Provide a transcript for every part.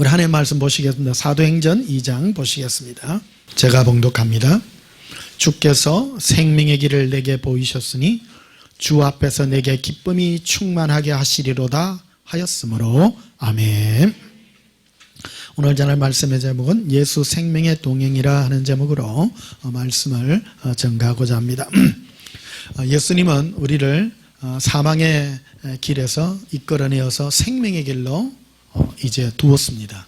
우리 하나님의 말씀 보시겠습니다. 사도행전 2장 보시겠습니다. 제가 봉독합니다. 주께서 생명의 길을 내게 보이셨으니 주 앞에서 내게 기쁨이 충만하게 하시리로다 하였으므로 아멘. 오늘 전할 말씀의 제목은 예수 생명의 동행이라 하는 제목으로 말씀을 전가하고자 합니다. 예수님은 우리를 사망의 길에서 이끌어내어서 생명의 길로 이제 두었습니다.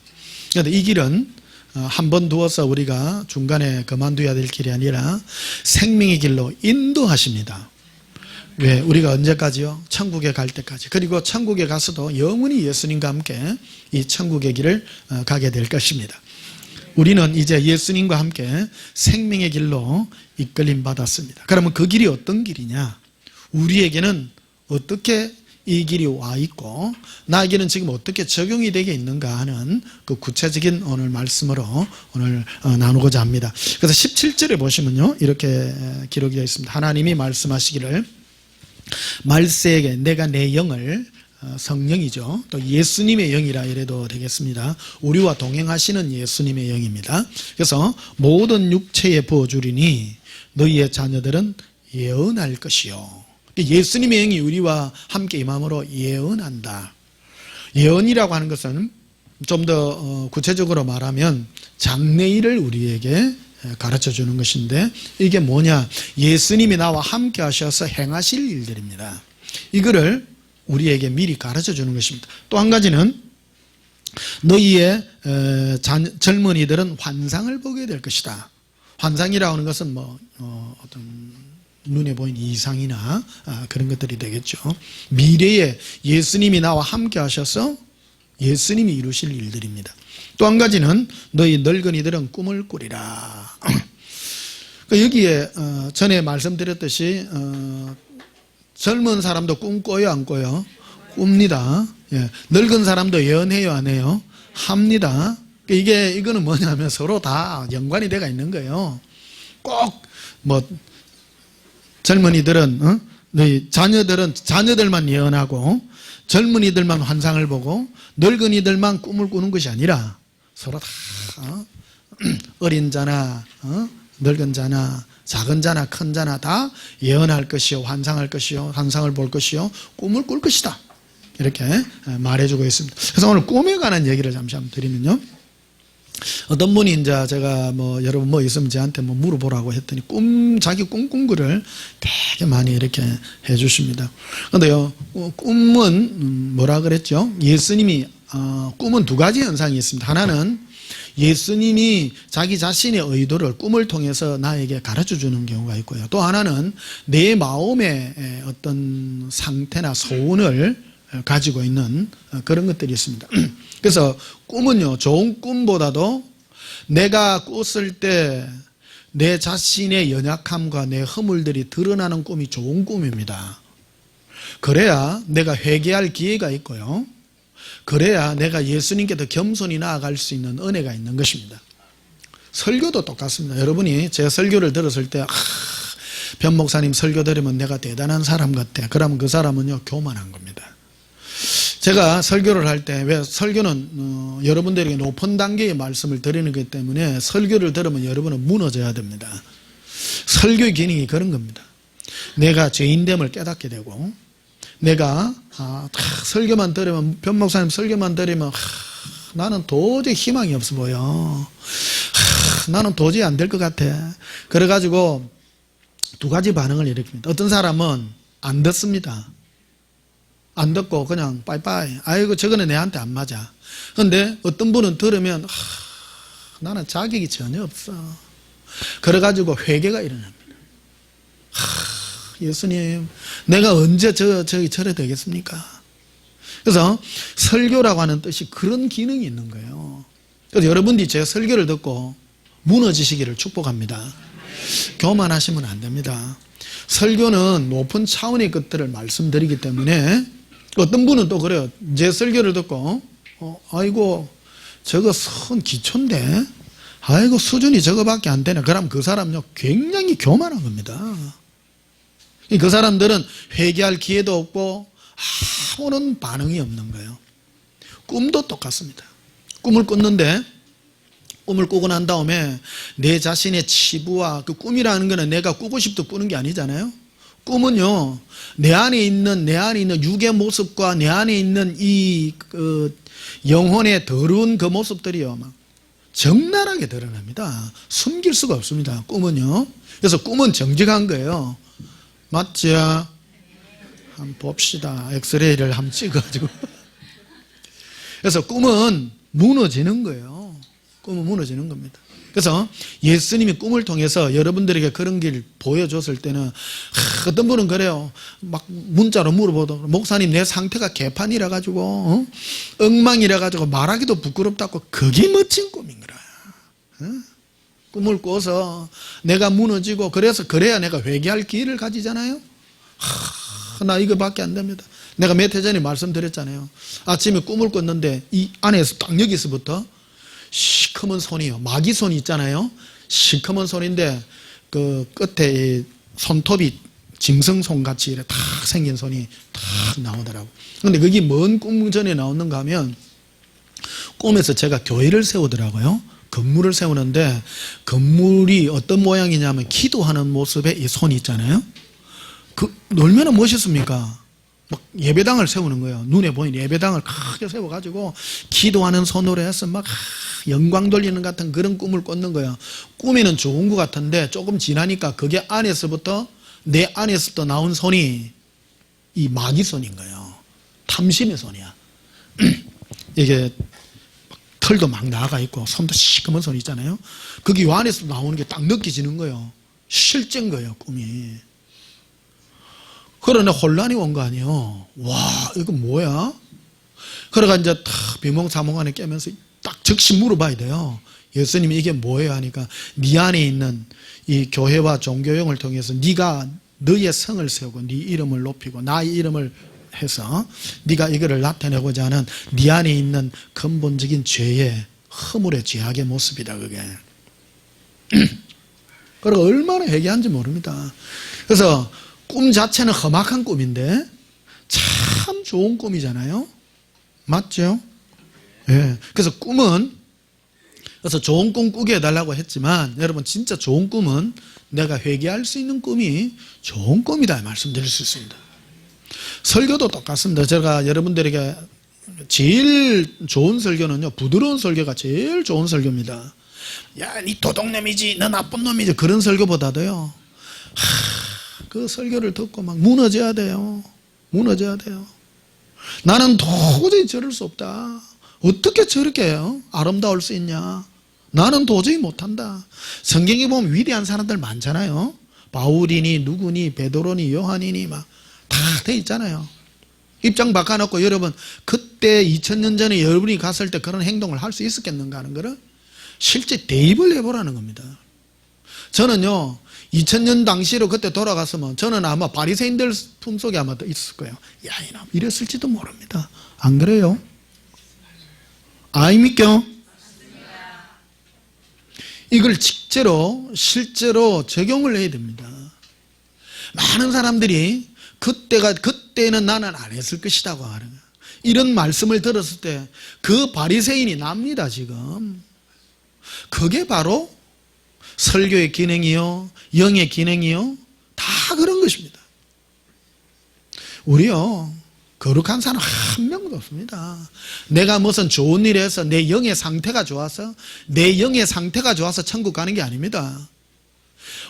그런데 이 길은 한 번 두어서 우리가 중간에 그만둬야 될 길이 아니라 생명의 길로 인도하십니다. 왜? 우리가 언제까지요? 천국에 갈 때까지. 그리고 천국에 가서도 영원히 예수님과 함께 이 천국의 길을 가게 될 것입니다. 우리는 이제 예수님과 함께 생명의 길로 이끌림 받았습니다. 그러면 그 길이 어떤 길이냐? 우리에게는 어떻게 이 길이 와 있고 나에게는 지금 어떻게 적용이 되게 있는가 하는 그 구체적인 오늘 말씀으로 오늘 나누고자 합니다. 그래서 17절에 보시면요, 이렇게 기록이 되어 있습니다. 하나님이 말씀하시기를 말세에게 내가 내 영을, 성령이죠, 또 예수님의 영이라 이래도 되겠습니다. 우리와 동행하시는 예수님의 영입니다. 그래서 모든 육체에 부어주리니 너희의 자녀들은 예언할 것이요. 예수님의 영이 우리와 함께 임함으로 예언한다. 예언이라고 하는 것은 좀 더 구체적으로 말하면 장래일을 우리에게 가르쳐 주는 것인데, 이게 뭐냐? 예수님이 나와 함께 하셔서 행하실 일들입니다. 이거를 우리에게 미리 가르쳐 주는 것입니다. 또 한 가지는 너희의 젊은이들은 환상을 보게 될 것이다. 환상이라고 하는 것은 어떤 눈에 보이는 이상이나 그런 것들이 되겠죠. 미래에 예수님이 나와 함께 하셔서 예수님이 이루실 일들입니다. 또 한 가지는 너희 늙은이들은 꿈을 꾸리라. 여기에 전에 말씀드렸듯이 젊은 사람도 꿈 꿔요, 안 꿔요? 꿉니다. 예. 늙은 사람도 예언해요, 안 해요? 합니다. 이거는 뭐냐면 서로 다 연관이 되어 있는 거예요. 꼭 젊은이들은 너희 자녀들만 예언하고 젊은이들만 환상을 보고 늙은이들만 꿈을 꾸는 것이 아니라 서로 다 어린 자나 늙은 자나 작은 자나 큰 자나 다 예언할 것이요, 환상할 것이요, 환상을 볼 것이요, 꿈을 꿀 것이다, 이렇게 말해주고 있습니다. 그래서 오늘 꿈에 관한 얘기를 잠시 한번 드리면요, 어떤 분이 이제 제가 여러분 있으면 저한테 물어보라고 했더니 자기 꿈 꾼 거를 되게 많이 이렇게 해 주십니다. 그런데요, 꿈은 뭐라 그랬죠? 예수님이 꿈은 두 가지 현상이 있습니다. 하나는 예수님이 자기 자신의 의도를 꿈을 통해서 나에게 가르쳐 주는 경우가 있고요. 또 하나는 내 마음의 어떤 상태나 소원을 가지고 있는 그런 것들이 있습니다. 그래서 꿈은요, 좋은 꿈보다도 내가 꿨을 때 내 자신의 연약함과 내 허물들이 드러나는 꿈이 좋은 꿈입니다. 그래야 내가 회개할 기회가 있고요, 그래야 내가 예수님께 더 겸손히 나아갈 수 있는 은혜가 있는 것입니다. 설교도 똑같습니다. 여러분이 제 설교를 들었을 때 변 목사님 설교 들으면 내가 대단한 사람 같아. 그러면 그 사람은요, 교만한 겁니다. 제가 설교를 할 때, 왜 설교는 여러분들에게 높은 단계의 말씀을 드리는 것이기 때문에 설교를 들으면 여러분은 무너져야 됩니다. 설교의 기능이 그런 겁니다. 내가 죄인됨을 깨닫게 되고, 내가 설교만 들으면, 변 목사님 설교만 들으면 나는 도저히 희망이 없어 보여, 나는 도저히 안 될 것 같아. 그래가지고 두 가지 반응을 일으킵니다. 어떤 사람은 안 듣습니다. 안 듣고 그냥 빠이빠이, 아이고 저거는 내한테 안 맞아. 그런데 어떤 분은 들으면 나는 자격이 전혀 없어. 그래가지고 회개가 일어납니다. 예수님, 내가 언제 저래 되겠습니까? 그래서 설교라고 하는 뜻이 그런 기능이 있는 거예요. 그래서 여러분들이 제 설교를 듣고 무너지시기를 축복합니다. 교만하시면 안 됩니다. 설교는 높은 차원의 것들을 말씀드리기 때문에, 어떤 분은 또 그래요. 제 설교를 듣고 아이고 저거 선 기초인데 아이고 수준이 저거밖에 안 되네. 그럼 그 사람은요, 굉장히 교만한 겁니다. 그 사람들은 회개할 기회도 없고 아무런 반응이 없는 거예요. 꿈도 똑같습니다. 꿈을 꿨는데 꿈을 꾸고 난 다음에 내 자신의 치부와 그 꿈이라는 거는 내가 꾸고 싶도 꾸는 게 아니잖아요. 꿈은요, 내 안에 있는 육의 모습과 내 안에 있는 영혼의 더러운 그 모습들이요, 막 적나라하게 드러납니다. 숨길 수가 없습니다. 꿈은요. 그래서 꿈은 정직한 거예요. 맞죠? 한번 봅시다. 엑스레이를 한번 찍어가지고. 그래서 꿈은 무너지는 거예요. 꿈은 무너지는 겁니다. 그래서 예수님이 꿈을 통해서 여러분들에게 그런 길 보여줬을 때는 어떤 분은 그래요. 막 문자로 물어보더라고요. 목사님, 내 상태가 개판이라 가지고 엉망이라 가지고 말하기도 부끄럽다고. 그게 멋진 꿈인 거라. 꿈을 꿔서 내가 무너지고 그래야 내가 회개할 기회를 가지잖아요. 나 이거밖에 안 됩니다. 내가 몇 해 전에 말씀드렸잖아요. 아침에 꿈을 꿨는데 이 안에서 딱 여기서부터 시커먼 손이요. 마귀 손이 있잖아요. 시커먼 손인데 그 끝에 손톱이 짐승손같이 이렇게 탁 생긴 손이 탁 나오더라고요. 근데 그게 뭔 꿈 전에 나오는가 하면 꿈에서 제가 교회를 세우더라고요. 건물을 세우는데 건물이 어떤 모양이냐면 기도하는 모습의 이 손이 있잖아요. 얼마나 멋있습니까? 막 예배당을 세우는 거예요. 눈에 보이는 예배당을 크게 세워가지고 기도하는 손으로 해서 막 영광 돌리는 같은 그런 꿈을 꿨는 거예요. 꿈에는 좋은 것 같은데 조금 지나니까 그게 내 안에서부터 나온 손이 이 마귀 손인 거예요. 탐심의 손이야. 이게 털도 막 나가 있고 손도 시커먼 손 있잖아요. 그게 이 안에서 나오는 게 딱 느껴지는 거예요. 실제인 거예요, 꿈이. 그러나 혼란이 온 거 아니에요. 와, 이거 뭐야? 그러가 이제 탁 비몽사몽간에 깨면서 딱 즉시 물어봐야 돼요. 예수님이 이게 뭐예요? 하니까 네 안에 있는 이 교회와 종교형을 통해서 네가 너의 성을 세우고 네 이름을 높이고 나의 이름을 해서 네가 이거를 나타내고자 하는 네 안에 있는 근본적인 죄의 허물의 죄악의 모습이다, 그게. 그리고 얼마나 회개한지 모릅니다. 그래서 꿈 자체는 험악한 꿈인데 참 좋은 꿈이잖아요. 맞죠? 예. 그래서 그래서 좋은 꿈 꾸게 해달라고 했지만 여러분, 진짜 좋은 꿈은 내가 회개할 수 있는 꿈이 좋은 꿈이다 말씀드릴 수 있습니다. 설교도 똑같습니다. 제가 여러분들에게 제일 좋은 설교는요, 부드러운 설교가 제일 좋은 설교입니다. 야, 니 도둑놈이지, 너 나쁜 놈이지, 그런 설교보다도요, 그 설교를 듣고 막 무너져야 돼요. 무너져야 돼요. 나는 도저히 저럴 수 없다. 어떻게 저렇게 아름다울 수 있냐. 나는 도저히 못한다. 성경에 보면 위대한 사람들 많잖아요. 바울이니 누구니 베드로니 요한이니 막 다 돼 있잖아요. 입장 바꿔놓고 여러분, 그때 2000년 전에 여러분이 갔을 때 그런 행동을 할 수 있었겠는가 하는 거를 실제 대입을 해보라는 겁니다. 저는요, 2000년 당시로 그때 돌아갔으면 저는 아마 바리새인들 품속에 아마 더 있을 거예요. 야, 이놈 이랬을지도 모릅니다. 안 그래요? 아닙니까? 이걸 실제로 적용을 해야 됩니다. 많은 사람들이 그때는 나는 안 했을 것이라고 하는 거예요. 이런 말씀을 들었을 때 그 바리새인이 납니다, 지금. 그게 바로 설교의 기능이요, 영의 기능이요, 다 그런 것입니다. 우리요, 거룩한 사람 한 명도 없습니다. 내가 무슨 좋은 일을 해서 내 영의 상태가 좋아서 천국 가는 게 아닙니다.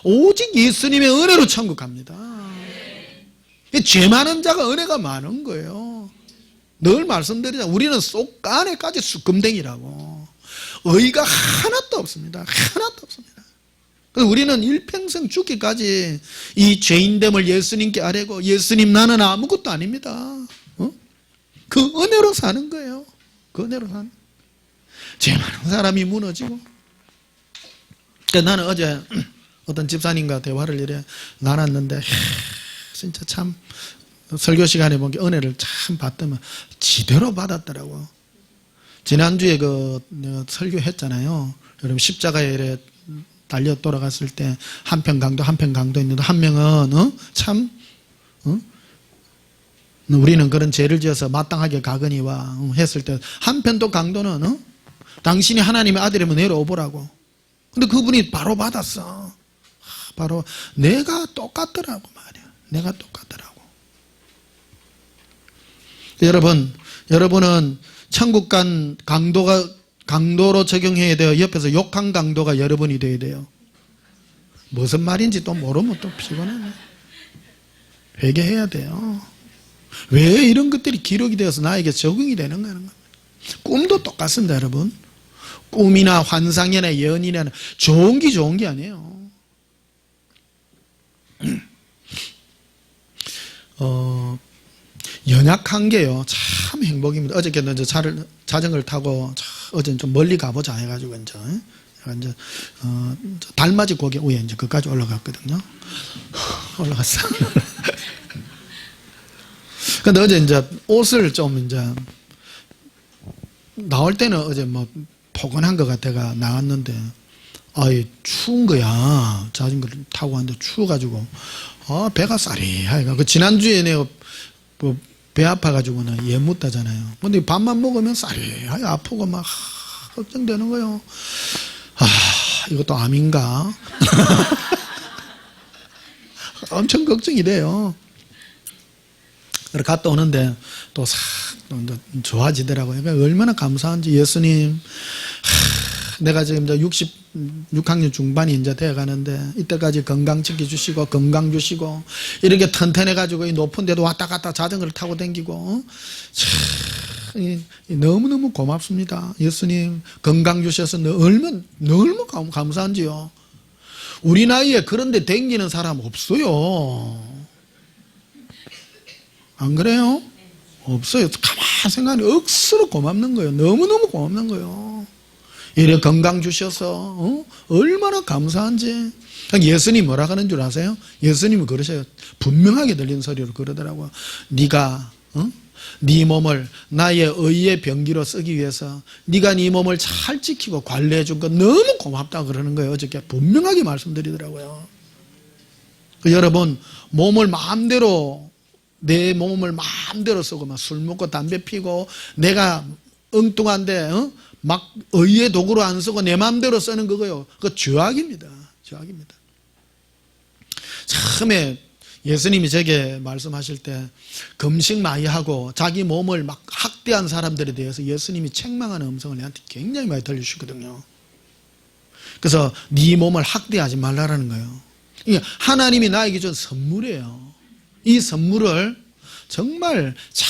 오직 예수님의 은혜로 천국 갑니다. 죄 많은 자가 은혜가 많은 거예요. 늘 말씀드리자, 우리는 속 안에까지 수금댕이라고. 의의가 하나도 없습니다. 하나도 없습니다. 그래서 우리는 일평생 죽기까지 이 죄인됨을 예수님께 아뢰고, 예수님 나는 아무것도 아닙니다. 그 은혜로 사는 거예요. 그 은혜로 사는. 죄 많은 사람이 무너지고. 나는 어제 어떤 집사님과 대화를 이래 나눴는데, 진짜 참 설교 시간에 보니까 은혜를 참 받더만 지대로 받았더라고. 지난주에 설교했잖아요. 여러분, 십자가에 이래 달려 돌아갔을 때 한편 강도 있는데, 한 명은 우리는 그런 죄를 지어서 마땅하게 가거니와 했을 때, 한편 또 강도는 당신이 하나님의 아들이면 내려오보라고. 근데 그분이 바로 받았어. 바로 내가 똑같더라고 말이야. 내가 똑같더라고. 여러분은 천국 간 강도로 적용해야 돼요. 옆에서 욕한 강도가 여러분이 돼야 돼요. 무슨 말인지 또 모르면 또 피곤하네. 회개해야 돼요. 왜 이런 것들이 기록이 되어서 나에게 적응이 되는 거는 꿈도 똑같습니다, 여러분. 꿈이나 환상이나 예언이나 좋은 게 아니에요. 연약한 게요 참 행복입니다. 어저께는 이제 자전거를 타고 어제 좀 멀리 가보자 해가지고 이제 달맞이 고개 위에 이제 그까지 올라갔거든요. 올라갔어. 근데 어제 이제 옷을 좀 이제 나올 때는 어제 뭐 포근한 것 같아가 나왔는데 아이 추운 거야. 자전거를 타고 왔는데 추워가지고 배가 쌀이하니까 그 지난주에 내가 배 아파가지고는 예 묻다잖아요. 근데 밥만 먹으면 쌀이하게 아프고 막 걱정되는 거예요. 이것도 암인가? 엄청 걱정이 돼요. 그래 갔다 오는데 또 싹 좋아지더라고요. 그러니까 얼마나 감사한지. 예수님, 내가 지금 이제 6학년 중반이 이제 되어 가는데 이때까지 건강 지켜주시고 건강 주시고 이렇게 튼튼해가지고 이 높은 데도 왔다 갔다 자전거를 타고 다니고 너무너무 고맙습니다. 예수님 건강 주셔서 얼마나 감사한지요. 우리 나이에 그런데 댕기는 사람 없어요. 안 그래요? 없어요. 가만히 생각하니 억수로 고맙는 거예요. 너무너무 고맙는 거예요. 이래 건강 주셔서 얼마나 감사한지. 예수님 뭐라 하는 줄 아세요? 예수님이 그러셔요. 분명하게 들리는 소리로 그러더라고요. 네가 네 몸을 나의 의의 병기로 쓰기 위해서 네가 네 몸을 잘 지키고 관리해 준 거 너무 고맙다 그러는 거예요. 어저께 분명하게 말씀드리더라고요. 여러분 내 몸을 마음대로 쓰고 막 술 먹고 담배 피고 내가 엉뚱한데 막 의의 도구로 안 쓰고 내 마음대로 쓰는 그거요. 그거 죄악입니다. 죄악입니다. 처음에 예수님이 제게 말씀하실 때 금식 많이 하고 자기 몸을 막 학대한 사람들에 대해서 예수님이 책망하는 음성을 내한테 굉장히 많이 들려주시거든요. 그래서 네 몸을 학대하지 말라라는 거예요. 하나님이 나에게 준 선물이에요. 이 선물을 정말 잘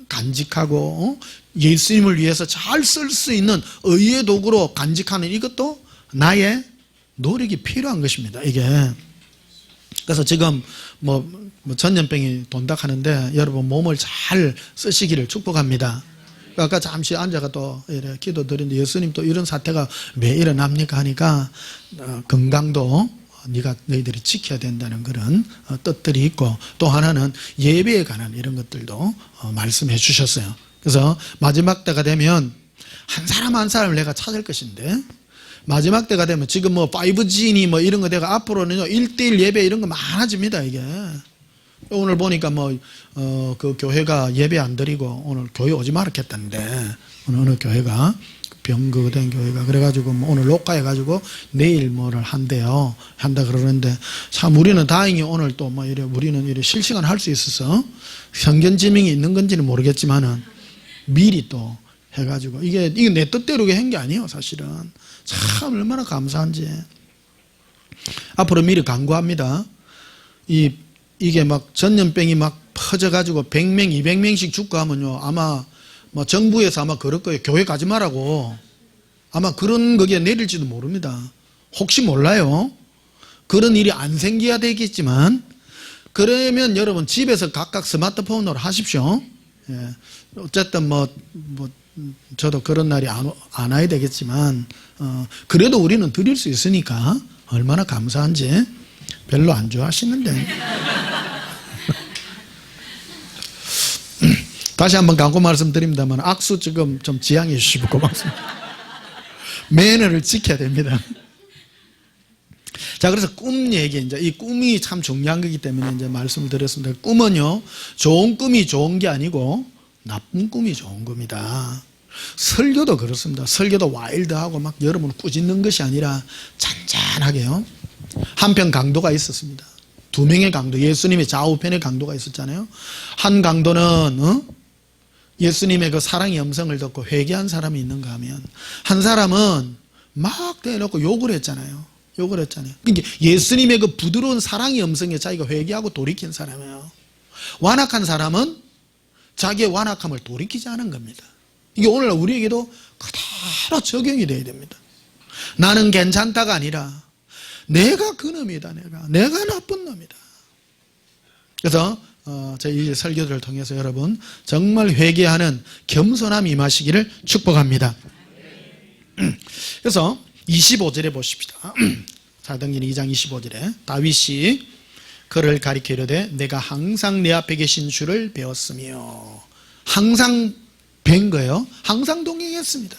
간직하고 예수님을 위해서 잘 쓸 수 있는 의의 도구로 간직하는 이것도 나의 노력이 필요한 것입니다. 이게 그래서 지금 뭐 전염병이 돈닥하는데 여러분 몸을 잘 쓰시기를 축복합니다. 아까 잠시 앉아가 또 이래 기도 드렸는데 예수님 또 이런 사태가 왜 일어납니까 하니까 건강도 너희들이 지켜야 된다는 그런 뜻들이 있고 또 하나는 예배에 관한 이런 것들도 말씀해 주셨어요. 그래서 마지막 때가 되면 한 사람 한 사람을 내가 찾을 것인데 마지막 때가 되면 지금 뭐 5G니 뭐 이런 거 내가 앞으로는요 1:1 예배 이런 거 많아집니다. 이게 오늘 보니까 그 교회가 예배 안 드리고 오늘 교회 오지 말았겠다는데 어느 교회가 병거된 교회가 그래가지고 오늘 녹화해가지고 내일 뭐를 한다 그러는데 참 우리는 다행히 오늘 또 우리는 이래 실시간 할 수 있어서 현견 지명이 있는 건지는 모르겠지만은 미리 또 해가지고 이게 내 뜻대로 한 게 아니에요. 사실은 참 얼마나 감사한지. 앞으로 미리 강구합니다. 이게 막 전염병이 막 퍼져가지고 100명, 200명씩 죽고 하면요 아마 정부에서 아마 그럴 거예요. 교회 가지 말라고. 아마 그런 거기에 내릴지도 모릅니다. 혹시 몰라요. 그런 일이 안 생겨야 되겠지만 그러면 여러분 집에서 각각 스마트폰으로 하십시오. 예. 어쨌든 저도 그런 날이 안 와야 되겠지만 그래도 우리는 드릴 수 있으니까 얼마나 감사한지. 별로 안 좋아하시는데 다시 한번 강구 말씀드립니다만 악수 지금 좀 지양해 주시고 고맙습니다. 매너를 지켜야 됩니다. 자, 그래서 꿈 얘기, 이제 이 꿈이 참 중요한 거기 때문에 이제 말씀을 드렸습니다. 꿈은요, 좋은 꿈이 좋은 게 아니고 나쁜 꿈이 좋은 겁니다. 설교도 그렇습니다. 설교도 와일드하고 막 여러분을 꾸짖는 것이 아니라 잔잔하게요. 한편 강도가 있었습니다. 두 명의 강도, 예수님의 좌우편의 강도가 있었잖아요. 한 강도는 예수님의 그 사랑의 음성을 듣고 회개한 사람이 있는가 하면, 한 사람은 막 대놓고 욕을 했잖아요. 그러니까 예수님의 그 부드러운 사랑의 음성에 자기가 회개하고 돌이킨 사람이에요. 완악한 사람은 자기의 완악함을 돌이키지 않은 겁니다. 이게 오늘날 우리에게도 그대로 적용이 돼야 됩니다. 나는 괜찮다가 아니라 내가 그놈이다. 내가 나쁜 놈이다. 그래서 저희 설교들을 통해서 여러분 정말 회개하는 겸손함이 임하시기를 축복합니다. 그래서 25절에 보십시다. 사도행전 2장 25절에 다윗이 그를 가리켜 이르되 내가 항상 내 앞에 계신 주를 배웠으며, 항상 뵌 거예요. 항상 동행했습니다.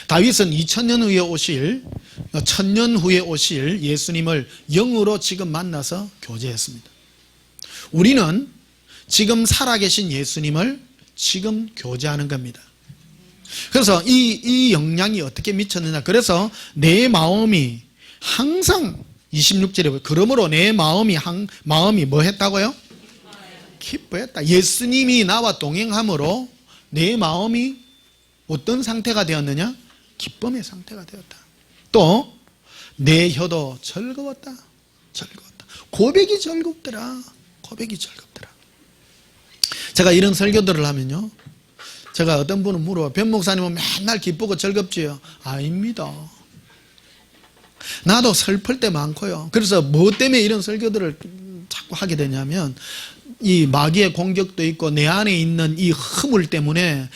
다윗은 2000년 후에 오실, 1000년 후에 오실 예수님을 영으로 지금 만나서 교제했습니다. 우리는 지금 살아계신 예수님을 지금 교제하는 겁니다. 그래서 이 영향이 어떻게 미쳤느냐. 그래서 내 마음이 항상 26절에 그러므로 내 마음이 뭐 했다고요? 기뻐했다. 예수님이 나와 동행함으로 내 마음이 어떤 상태가 되었느냐? 기쁨의 상태가 되었다. 또 내 혀도 즐거웠다. 고백이 즐겁더라. 제가 이런 설교들을 하면요, 제가 어떤 분은 물어봐. 변 목사님은 맨날 기쁘고 즐겁지요? 아닙니다. 나도 슬플 때 많고요. 그래서 뭐 때문에 이런 설교들을 자꾸 하게 되냐면, 이 마귀의 공격도 있고 내 안에 있는 이 허물 때문에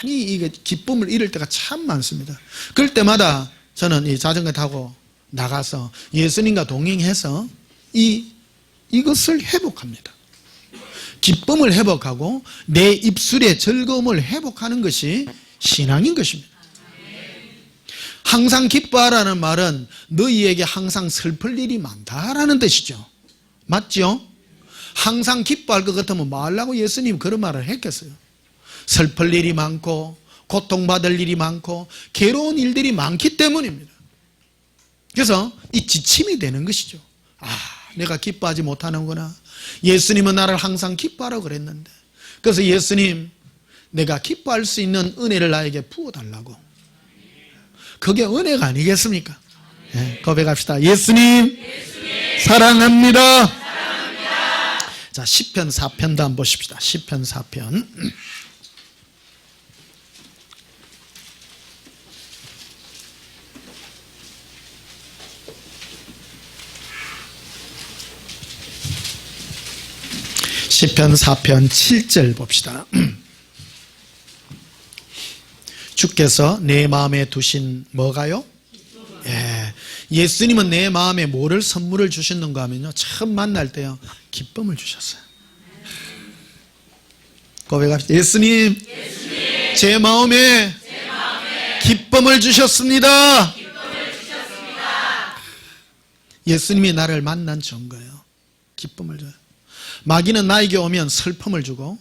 많이 이게 기쁨을 잃을 때가 참 많습니다. 그럴 때마다 저는 이 자전거 타고 나가서 예수님과 동행해서 이것을 회복합니다. 기쁨을 회복하고 내 입술의 즐거움을 회복하는 것이 신앙인 것입니다. 항상 기뻐하라는 말은 너희에게 항상 슬플 일이 많다라는 뜻이죠. 맞죠? 항상 기뻐할 것 같으면 뭐 하려고 예수님 그런 말을 했겠어요. 슬플 일이 많고 고통받을 일이 많고 괴로운 일들이 많기 때문입니다. 그래서 이 지침이 되는 것이죠. 내가 기뻐하지 못하는구나. 예수님은 나를 항상 기뻐하라고 그랬는데, 그래서 예수님, 내가 기뻐할 수 있는 은혜를 나에게 부어달라고. 그게 은혜가 아니겠습니까? 네, 고백합시다. 예수님, 사랑합니다. 자, 시편 4편도 한번 보십시다. 시편 4편. 시편 4편 7절 봅시다. 주께서 내 마음에 두신 뭐가요? 예수님은 내 마음에 뭐를 선물을 주셨는가 하면요, 처음 만날 때요, 기쁨을 주셨어요. 고백합시다. 예수님, 제 마음에 기쁨을 주셨습니다. 예수님이 나를 만난 증거예요. 기쁨을 줘요. 마귀는 나에게 오면 슬픔을 주고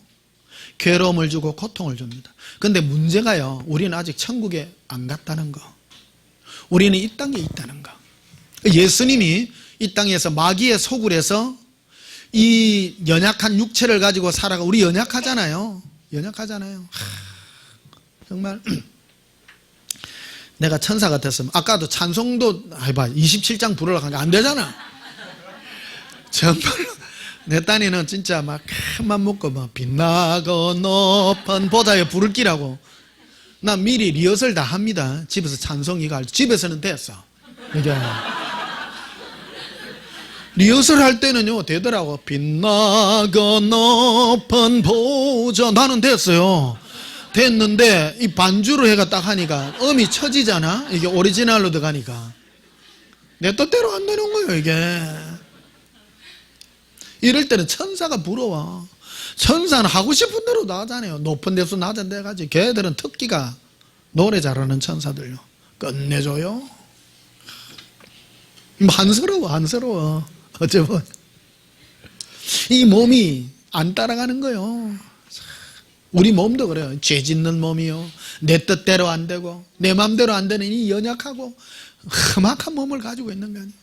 괴로움을 주고 고통을 줍니다. 그런데 문제가요, 우리는 아직 천국에 안 갔다는 거, 우리는 이 땅에 있다는 거. 예수님이 이 땅에서 마귀의 소굴에서 이 연약한 육체를 가지고 살아가. 우리 연약하잖아요. 정말 내가 천사 같았으면, 아까도 찬송도 해봐, 27장 부르려고 하니까 안 되잖아. 정말로 내 딴에는 진짜 막 큰맘 먹고 막 빛나고 높은 보다에 부를 끼라고 난 미리 리허설 다 합니다. 집에서 찬송 이거 알죠? 집에서는 됐어. 이게 리허설 할 때는요 되더라고. 빛나고 높은 보좌. 나는 됐어요. 됐는데 이 반주로 해가 딱 하니까 음이 처지잖아. 이게 오리지널로 들어가니까 내 뜻대로 안 되는 거예요 이게. 이럴 때는 천사가 부러워. 천사는 하고 싶은 대로 나가잖아요. 높은 데서 낮은 데 가지. 걔들은 특기가 노래 잘하는 천사들요. 끝내줘요. 한스러워. 어쩌면 이 몸이 안 따라가는 거예요. 우리 몸도 그래요. 죄 짓는 몸이요, 내 뜻대로 안 되고 내 마음대로 안 되는 이 연약하고 험악한 몸을 가지고 있는 거 아니에요.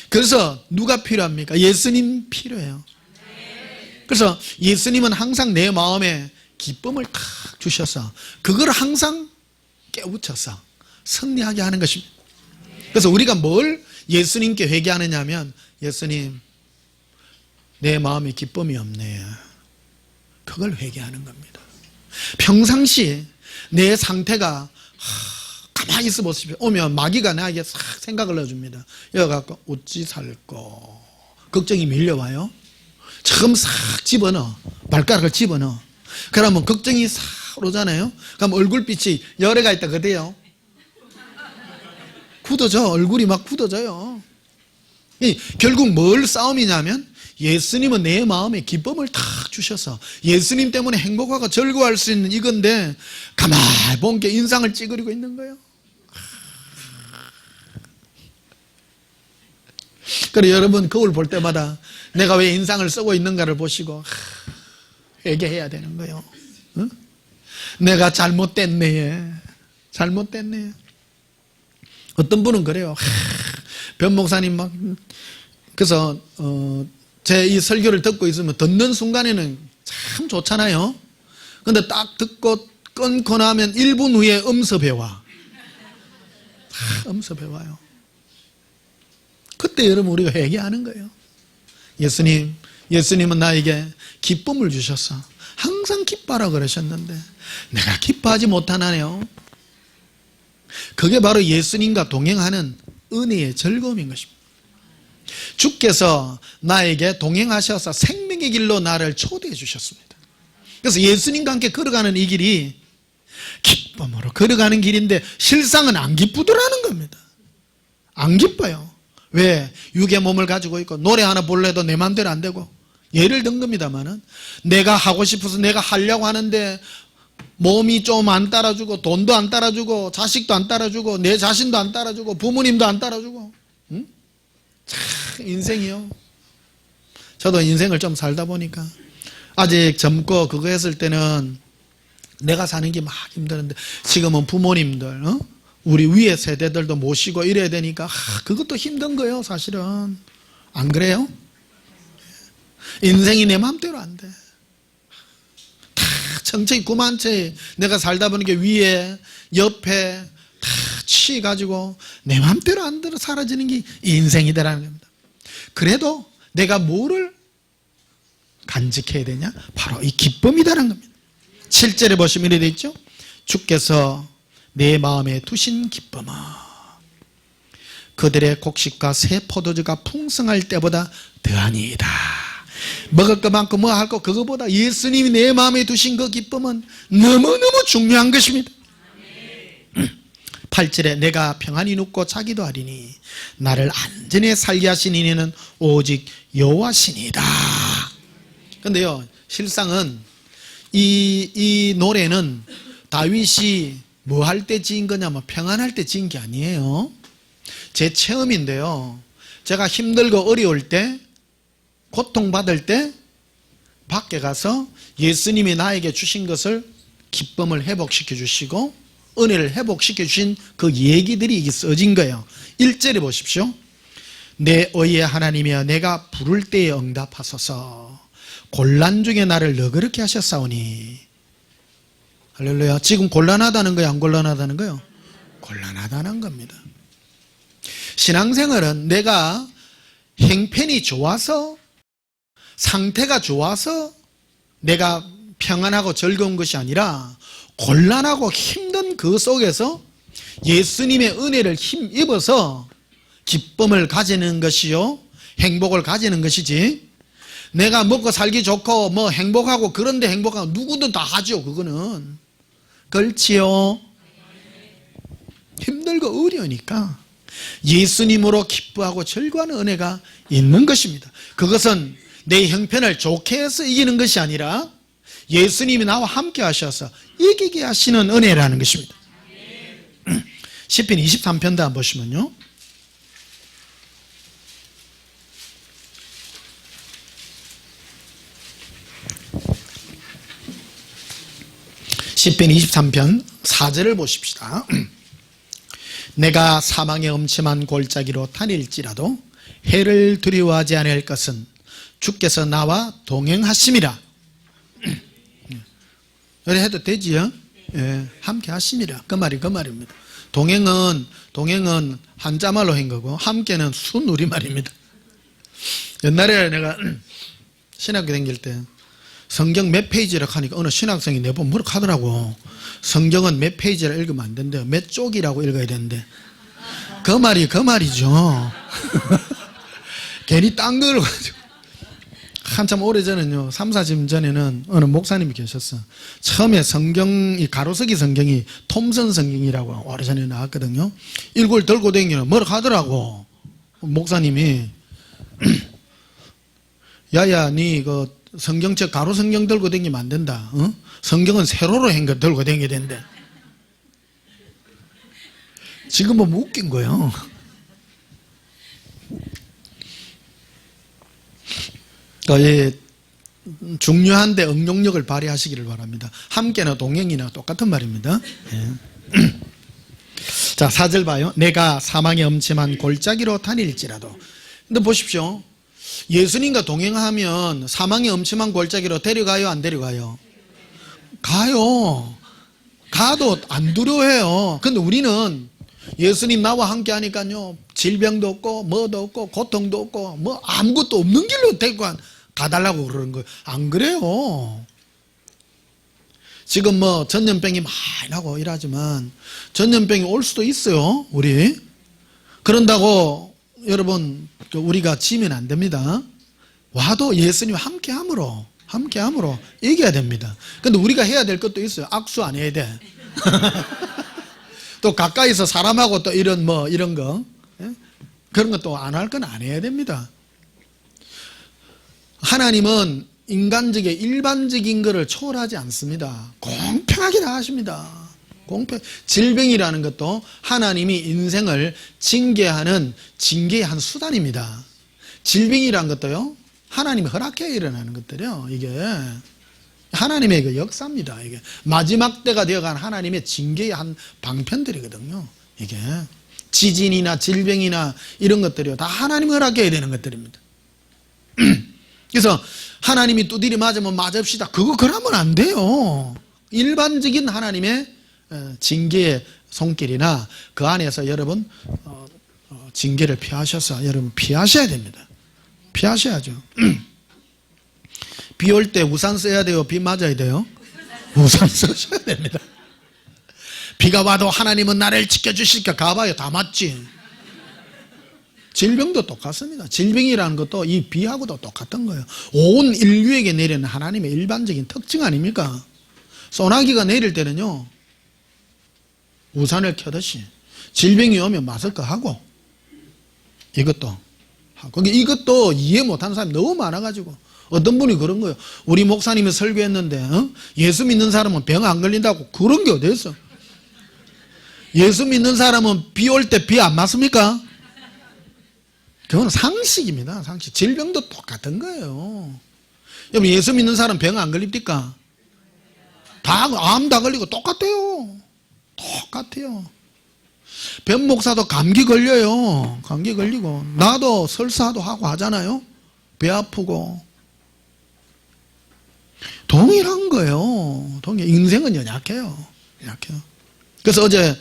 그래서 누가 필요합니까? 예수님 필요해요. 그래서 예수님은 항상 내 마음에 기쁨을 탁 주셔서 그걸 항상 깨우쳐서 승리하게 하는 것입니다. 그래서 우리가 뭘 예수님께 회개하느냐 하면, 예수님 내 마음에 기쁨이 없네, 그걸 회개하는 겁니다. 평상시에 내 상태가 가만히 있어 보십시오. 오면 마귀가 나에게 싹 생각을 넣어줍니다. 여기갖고 어찌 살고 걱정이 밀려와요. 처음 싹 집어넣어, 발가락을 집어넣어. 그러면 걱정이 싹 오잖아요. 그럼 얼굴빛이 열애가 있다 그래요. 굳어져, 얼굴이 막 굳어져요. 결국 뭘 싸움이냐면, 예수님은 내 마음에 기쁨을 탁 주셔서 예수님 때문에 행복하고 즐거워할 수 있는 이건데, 가만히 본 게 인상을 찌그리고 있는 거예요. 그래, 여러분 거울 볼 때마다 내가 왜 인상을 쓰고 있는가를 보시고 회개해야 되는 거예요. 응? 내가 잘못됐네. 어떤 분은 그래요. 변 목사님 막, 그래서 제 이 설교를 듣고 있으면 듣는 순간에는 참 좋잖아요. 근데 딱 듣고 끊고 나면 1분 후에 음습해 와. 음습해 와요. 그때 여러분 우리가 회개하는 거예요. 예수님은 나에게 기쁨을 주셨어. 항상 기뻐하라 그러셨는데 내가 기뻐하지 못하나요? 그게 바로 예수님과 동행하는 은혜의 즐거움인 것입니다. 주께서 나에게 동행하셔서 생명의 길로 나를 초대해 주셨습니다. 그래서 예수님과 함께 걸어가는 이 길이 기쁨으로 걸어가는 길인데, 실상은 안 기쁘더라는 겁니다. 안 기뻐요. 왜? 육의 몸을 가지고 있고 노래 하나 부르려 해도 내 마음대로 안 되고, 예를 든 겁니다만은, 내가 하고 싶어서 내가 하려고 하는데 몸이 좀 안 따라주고, 돈도 안 따라주고, 자식도 안 따라주고, 내 자신도 안 따라주고, 부모님도 안 따라주고, 응? 참 인생이요. 저도 인생을 좀 살다 보니까, 아직 젊고 그거 했을 때는 내가 사는 게 막 힘드는데, 지금은 부모님들, 우리 위에 세대들도 모시고 이래야 되니까 그것도 힘든 거예요, 사실은. 안 그래요? 인생이 내 마음대로 안 돼. 다 천천히 구만체 내가 살다 보는 게 위에 옆에 다 취해가지고 내 마음대로 안 들어 사라지는 게 인생이다라는 겁니다. 그래도 내가 뭐를 간직해야 되냐? 바로 이 기쁨이다라는 겁니다. 7절에 보시면 이렇게 되어 있죠. 주께서 내 마음에 두신 기쁨은 그들의 곡식과 새 포도주가 풍성할 때보다 더하니이다. 먹을 것 많고 뭐 할 것, 그거보다 예수님이 내 마음에 두신 그 기쁨은 너무너무 중요한 것입니다. 8절에 내가 평안히 눕고 자기도 하리니 나를 안전히 살게 하신 이는 오직 여호와시니이다. 그런데요, 실상은 이 노래는 다윗이 뭐 할 때 지은 거냐면 평안할 때 지은 게 아니에요. 제 체험인데요, 제가 힘들고 어려울 때, 고통받을 때 밖에 가서 예수님이 나에게 주신 것을, 기쁨을 회복시켜 주시고 은혜를 회복시켜 주신 그 얘기들이 써진 거예요. 1절에 보십시오. 내 의의 하나님이여 내가 부를 때에 응답하소서. 곤란 중에 나를 너그럽게 하셨사오니. 할렐루야. 지금 곤란하다는 거예요, 안 곤란하다는 거예요? 곤란하다는 겁니다. 신앙생활은 내가 형편이 좋아서, 상태가 좋아서 내가 평안하고 즐거운 것이 아니라 곤란하고 힘든 그 속에서 예수님의 은혜를 힘입어서 기쁨을 가지는 것이요, 행복을 가지는 것이지, 내가 먹고 살기 좋고 뭐 행복하고 그런데 행복하고 누구든 다 하죠. 그거는 그렇지요. 힘들고 어려우니까 예수님으로 기뻐하고 즐거워하는 은혜가 있는 것입니다. 그것은 내 형편을 좋게 해서 이기는 것이 아니라 예수님이 나와 함께 하셔서 이기게 하시는 은혜라는 것입니다. 시편 23편도 한번 보시면요, 시편 23편 4절을 보십시다. 내가 사망의 엄침한 골짜기로 다닐지라도 해를 두려워하지 않을 것은 주께서 나와 동행하심이라. 그래 해도 되지요? 예, 함께 하심이라. 그 말입니다. 동행은 한자말로 한 거고 함께는 순우리말입니다. 옛날에 내가 신학교 다닐 때 성경 몇 페이지라고 하니까 어느 신학생이 내보면 뭐라고 하더라고. 성경은 몇 페이지라 읽으면 안 된대요. 몇 쪽이라고 읽어야 되는데 그 말이죠. 괜히 딴 걸 가지고. 한참 오래전에는요, 3, 4년 전에는 어느 목사님이 계셨어. 처음에 성경이, 가로쓰기 성경이 톰슨 성경이라고 오래전에 나왔거든요. 이걸 들고 다니면 뭐라고 하더라고. 목사님이 야야 니 그 성경책 가로 성경 들고 다니면 안 된다. 어? 성경은 세로로 한 거 들고 다녀야 된대. 지금은 뭐 웃긴 거예요. 중요한데 응용력을 발휘하시기를 바랍니다. 함께나 동행이나 똑같은 말입니다. 예. 자, 4절 봐요. 내가 사망의 엄침한 골짜기로 다닐지라도. 근데 보십시오. 예수님과 동행하면 사망의 엄침한 골짜기로 데려가요, 안 데려가요? 가요. 가도 안 두려워해요. 근데 우리는 예수님 나와 함께 하니까요, 질병도 없고 뭐도 없고 고통도 없고 뭐 아무것도 없는 길로 데리고 가달라고 그러는 거예요. 안 그래요. 지금 뭐 전염병이 많이 나고 이러지만 전염병이 올 수도 있어요, 우리. 그런다고 여러분 우리가 지면 안 됩니다. 와도 예수님 함께함으로 이겨야 됩니다. 근데 우리가 해야 될 것도 있어요. 악수 안 해야 돼. 또 가까이서 사람하고 또 이런 거, 예? 그런 것도 안 할 건 안 해야 됩니다. 하나님은 인간적인 일반적인 것을 초월하지 않습니다. 공평하게 다 하십니다. 질병이라는 것도 하나님이 인생을 징계하는 징계의 한 수단입니다. 질병이라는 것도요, 하나님이 허락해 일어나는 것들이요. 이게 하나님의 그 역사입니다. 이게 마지막 때가 되어간 하나님의 징계의 한 방편들이거든요. 이게 지진이나 질병이나 이런 것들이요, 다 하나님이 허락해야 되는 것들입니다. 그래서 하나님이 두드리 맞으면 맞읍시다. 그러면 안 돼요. 일반적인 하나님의 징계의 손길이나 그 안에서 여러분 징계를 피하셔서 여러분 피하셔야 됩니다. 피하셔야죠. 비 올 때 우산 써야 돼요? 비 맞아야 돼요? 우산 쓰셔야 됩니다. 비가 와도 하나님은 나를 지켜주실까? 가봐요. 다 맞지. 질병도 똑같습니다. 질병이라는 것도 이 비하고도 똑같은 거예요. 온 인류에게 내리는 하나님의 일반적인 특징 아닙니까? 소나기가 내릴 때는요, 우산을 켜듯이 질병이 오면 마스크 하고 이것도 하고. 이것도 이해 못하는 사람이 너무 많아가지고 어떤 분이 그런 거예요. 우리 목사님이 설교했는데 예수 믿는 사람은 병 안 걸린다고. 그런 게 어디 있어? 예수 믿는 사람은 비 올 때 비 안 맞습니까? 그건 상식입니다. 상식. 질병도 똑같은 거예요. 여러분, 예수 믿는 사람 병 안 걸립니까? 암 다 걸리고 똑같아요. 똑같아요. 변 목사도 감기 걸려요. 감기 걸리고. 나도 설사도 하고 하잖아요. 배 아프고. 동일한 거예요. 인생은 연약해요. 그래서 어제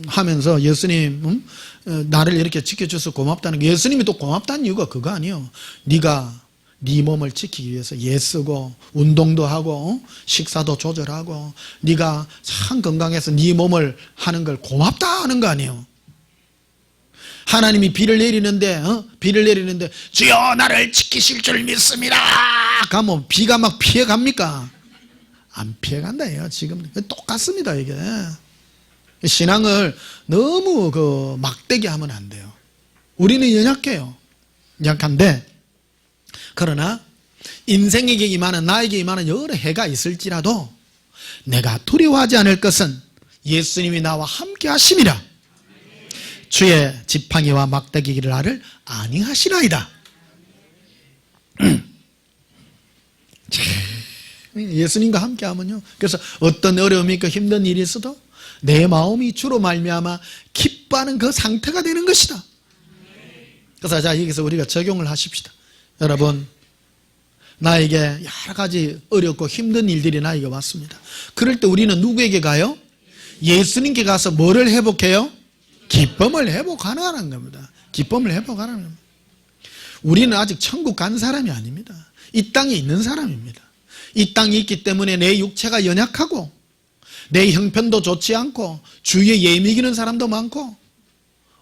하면서 예수님 나를 이렇게 지켜줘서 고맙다는 게, 예수님이 또 고맙다는 이유가 그거 아니에요. 네가 네 몸을 지키기 위해서 애쓰고 운동도 하고 식사도 조절하고 네가 참 건강해서 네 몸을 하는 걸 고맙다 하는 거 아니에요. 하나님이 비를 내리는데 주여 나를 지키실 줄 믿습니다 가면 비가 막 피해갑니까? 안 피해간다예요. 지금 똑같습니다. 이게 신앙을 너무 막대기 하면 안 돼요. 우리는 연약해요. 연약한데, 그러나 인생에게 임하는, 나에게 임하는 여러 해가 있을지라도 내가 두려워하지 않을 것은 예수님이 나와 함께 하심이라. 주의 지팡이와 막대기를 나를 안위하시나이다. 예수님과 함께 하면요. 그래서 어떤 어려움이 있고 힘든 일이 있어도 내 마음이 주로 말미암아 기뻐하는 그 상태가 되는 것이다. 그래서 자, 여기서 우리가 적용을 하십시다. 여러분, 나에게 여러 가지 어렵고 힘든 일들이 나에게 왔습니다. 그럴 때 우리는 누구에게 가요? 예수님께 가서 뭐를 회복해요? 기쁨을 회복하는 겁니다. 기쁨을 회복하는 겁니다. 우리는 아직 천국 간 사람이 아닙니다. 이 땅에 있는 사람입니다. 이 땅에 있기 때문에 내 육체가 연약하고 내 형편도 좋지 않고 주위에 예민기는 사람도 많고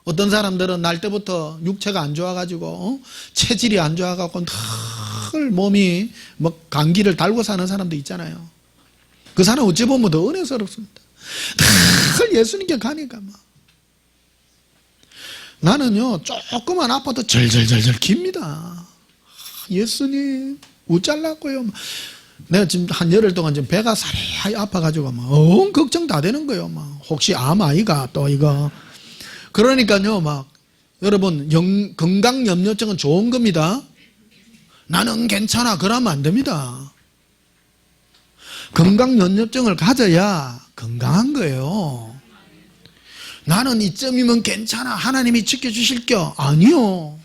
어떤 사람들은 날 때부터 육체가 안 좋아가지고 체질이 안 좋아가지고 늘 몸이 뭐 감기를 달고 사는 사람도 있잖아요. 그 사람 어찌 보면 더 은혜스럽습니다. 늘 예수님께 가니까 막. 나는요 조금만 아파도 절절절절 깁니다. 예수님 우짤라고요. 내가 지금 한 열흘 동안 지금 배가 사리하게 아파가지고 막 걱정 다 되는 거예요. 막 혹시 암 아이가 또 이거. 그러니까요 막 여러분 건강염려증은 좋은 겁니다. 나는 괜찮아 그러면 안 됩니다. 건강염려증을 가져야 건강한 거예요. 나는 이쯤이면 괜찮아 하나님이 지켜주실겨. 아니요.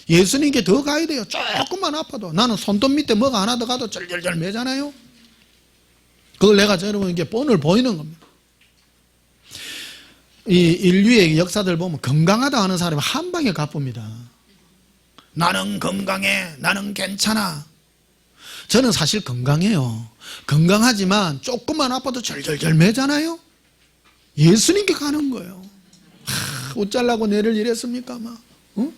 예수님께 더 가야 돼요. 조금만 아파도. 나는 손톱 밑에 뭐가 하나 더 가도 절절절 매잖아요. 그걸 내가 여러분에게 뻔을 보이는 겁니다. 이 인류의 역사들 보면 건강하다 하는 사람이 한 방에 갚습니다. 나는 건강해. 나는 괜찮아. 저는 사실 건강해요. 건강하지만 조금만 아파도 절절절 매잖아요. 예수님께 가는 거예요. 어쩌려고 내를 이랬습니까? 막. 어?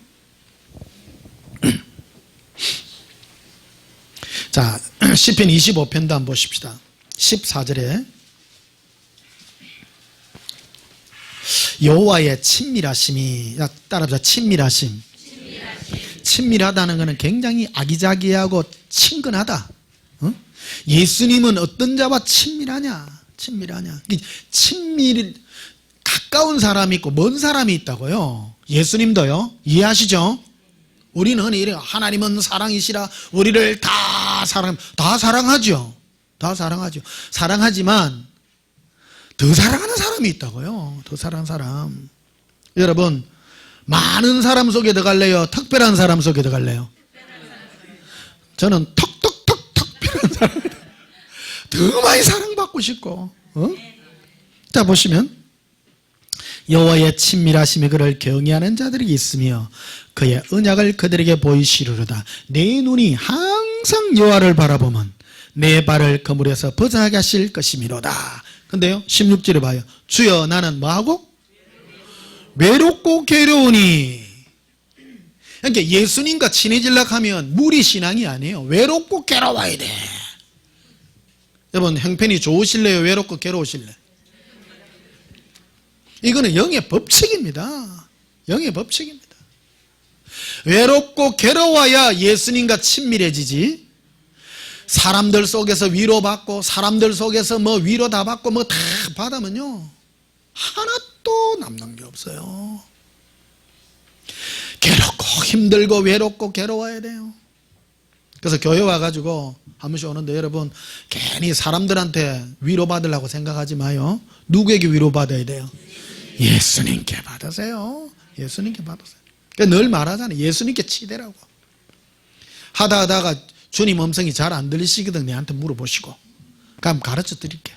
자, 시편 25편도 한번 보십시다. 14절에 여호와의 친밀하심이, 따라합시다. 친밀하심. 친밀하다는 것은 굉장히 아기자기하고 친근하다. 어? 예수님은 어떤 자와 친밀하냐? 친밀하냐? 가까운 사람이 있고 먼 사람이 있다고요. 예수님도요. 이해하시죠? 우리는 이래 하나님은 사랑이시라 우리를 다 사랑하죠. 다 사랑하죠. 사랑하지만 더 사랑하는 사람이 있다고요. 더 사랑하는 사람. 여러분, 많은 사람 속에 들어갈래요? 특별한 사람 속에 들어갈래요? 저는 턱턱턱 특별한 사람. 더 많이 사랑받고 싶고. 자, 보시면 여호와의 친밀하심이 그를 경외하는 자들에게 있으며 그의 언약을 그들에게 보이시리로다. 내 눈이 항상 여호와를 바라보면 내 발을 그물에서 벗어나게 하실 것이미로다. 근데요 16절에 봐요. 주여 나는 뭐하고? 외롭고 괴로우니. 그러니까 예수님과 친해지려고 하면 무리신앙이 아니에요. 외롭고 괴로워야 돼. 여러분 형편이 좋으실래요? 외롭고 괴로우실래요? 이거는 영의 법칙입니다. 영의 법칙입니다. 외롭고 괴로워야 예수님과 친밀해지지. 사람들 속에서 위로받고 사람들 속에서 뭐 위로 다 받고 뭐 다 받으면요 하나도 남는 게 없어요. 괴롭고 힘들고 외롭고 괴로워야 돼요. 그래서 교회 와가지고 한 번씩 오는데 여러분 괜히 사람들한테 위로받으려고 생각하지 마요. 누구에게 위로받아야 돼요? 예수님께 받으세요. 예수님께 받으세요. 그러니까 늘 말하잖아요. 예수님께 치대라고. 하다가 주님 음성이 잘 안 들리시거든 내한테 물어보시고 그럼 가르쳐 드릴게요.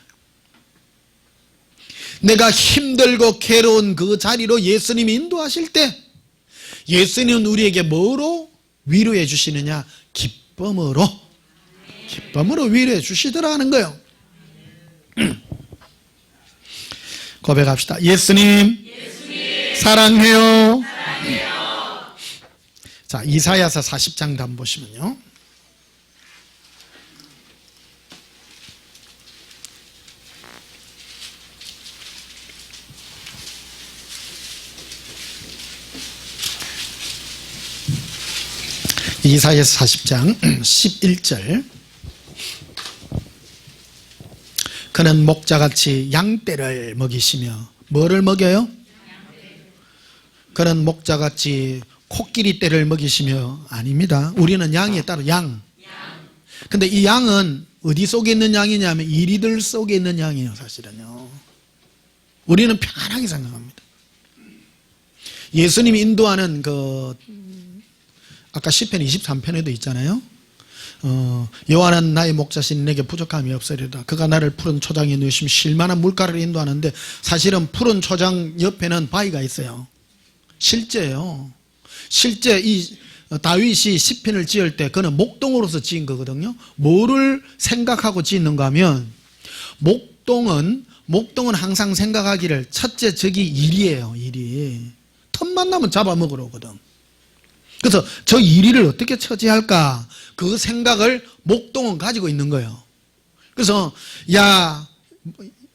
내가 힘들고 괴로운 그 자리로 예수님이 인도하실 때 예수님은 우리에게 뭐로 위로해 주시느냐? 기쁨으로 위로해 주시더라는 거예요. 고백합시다. 예수님 사랑해요. 자, 이사야서 40장도 한번 보시면요. 이사야서 40장 11절. 그는 목자같이 양떼를 먹이시며 뭐를 먹여요? 그는 목자같이 코끼리 떼를 먹이시며 아닙니다. 우리는 양에 따라 양. 근데 이 양은 어디 속에 있는 양이냐면 이리들 속에 있는 양이에요. 사실은요. 우리는 편안하게 생각합니다. 예수님이 인도하는 아까 시편 23편에도 있잖아요. 여호와는 나의 목자시니 내게 부족함이 없으리로다. 그가 나를 푸른 초장에 누우시며 쉴만한 물가를 인도하는데, 사실은 푸른 초장 옆에는 바위가 있어요. 실제예요. 실제 이 다윗이 시편을 지을 때 그는 목동으로서 지은 거거든요. 뭐를 생각하고 짓는가 하면, 목동은 항상 생각하기를, 첫째 저기 일이에요. 일이 틈만 나면 잡아먹으러 오거든. 그래서 저 이리를 어떻게 처지할까, 그 생각을 목동은 가지고 있는 거예요. 그래서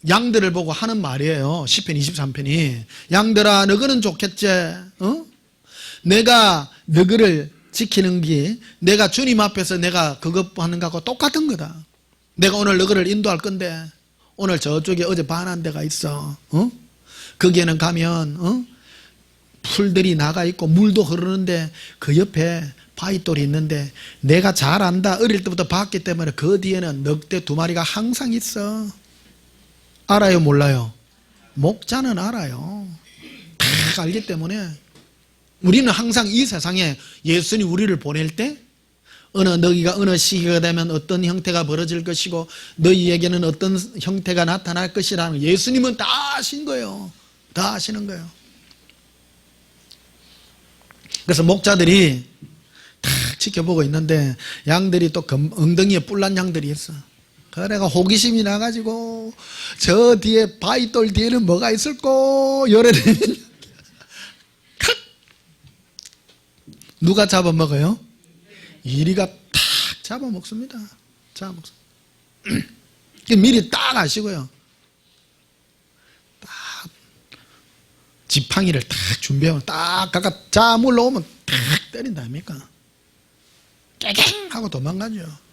양들을 보고 하는 말이에요. 시편 23편이 양들아 너거는 좋겠지. 내가 너거를 지키는 게 내가 주님 앞에서 내가 그것 하는 거하고 똑같은 거다. 내가 오늘 너거를 인도할 건데, 오늘 저쪽에 어제 반한 데가 있어. 거기에는 가면 풀들이 나가 있고 물도 흐르는데 그 옆에 바위돌이 있는데, 내가 잘 안다. 어릴 때부터 봤기 때문에 그 뒤에는 늑대 2마리가 항상 있어. 알아요 몰라요? 목자는 알아요. 다 알기 때문에 우리는 항상 이 세상에 예수님 우리를 보낼 때 너희가 어느 시기가 되면 어떤 형태가 벌어질 것이고 너희에게는 어떤 형태가 나타날 것이라는, 예수님은 다 아신 거예요. 다 아시는 거예요. 그래서 목자들이 다 지켜보고 있는데, 양들이 또 엉덩이에 뿔난 양들이 있어. 그래가 호기심이 나가지고 저 뒤에 바위돌 뒤에는 뭐가 있을꼬 요래되면 누가 잡아먹어요? 이리가 탁 잡아먹습니다. 잡아먹습니다. 미리 딱 아시고요. 딱 지팡이를 딱 준비하면 딱 가까 자 물러오면 딱 때린다 아닙니까? 깨갱 하고 도망가죠.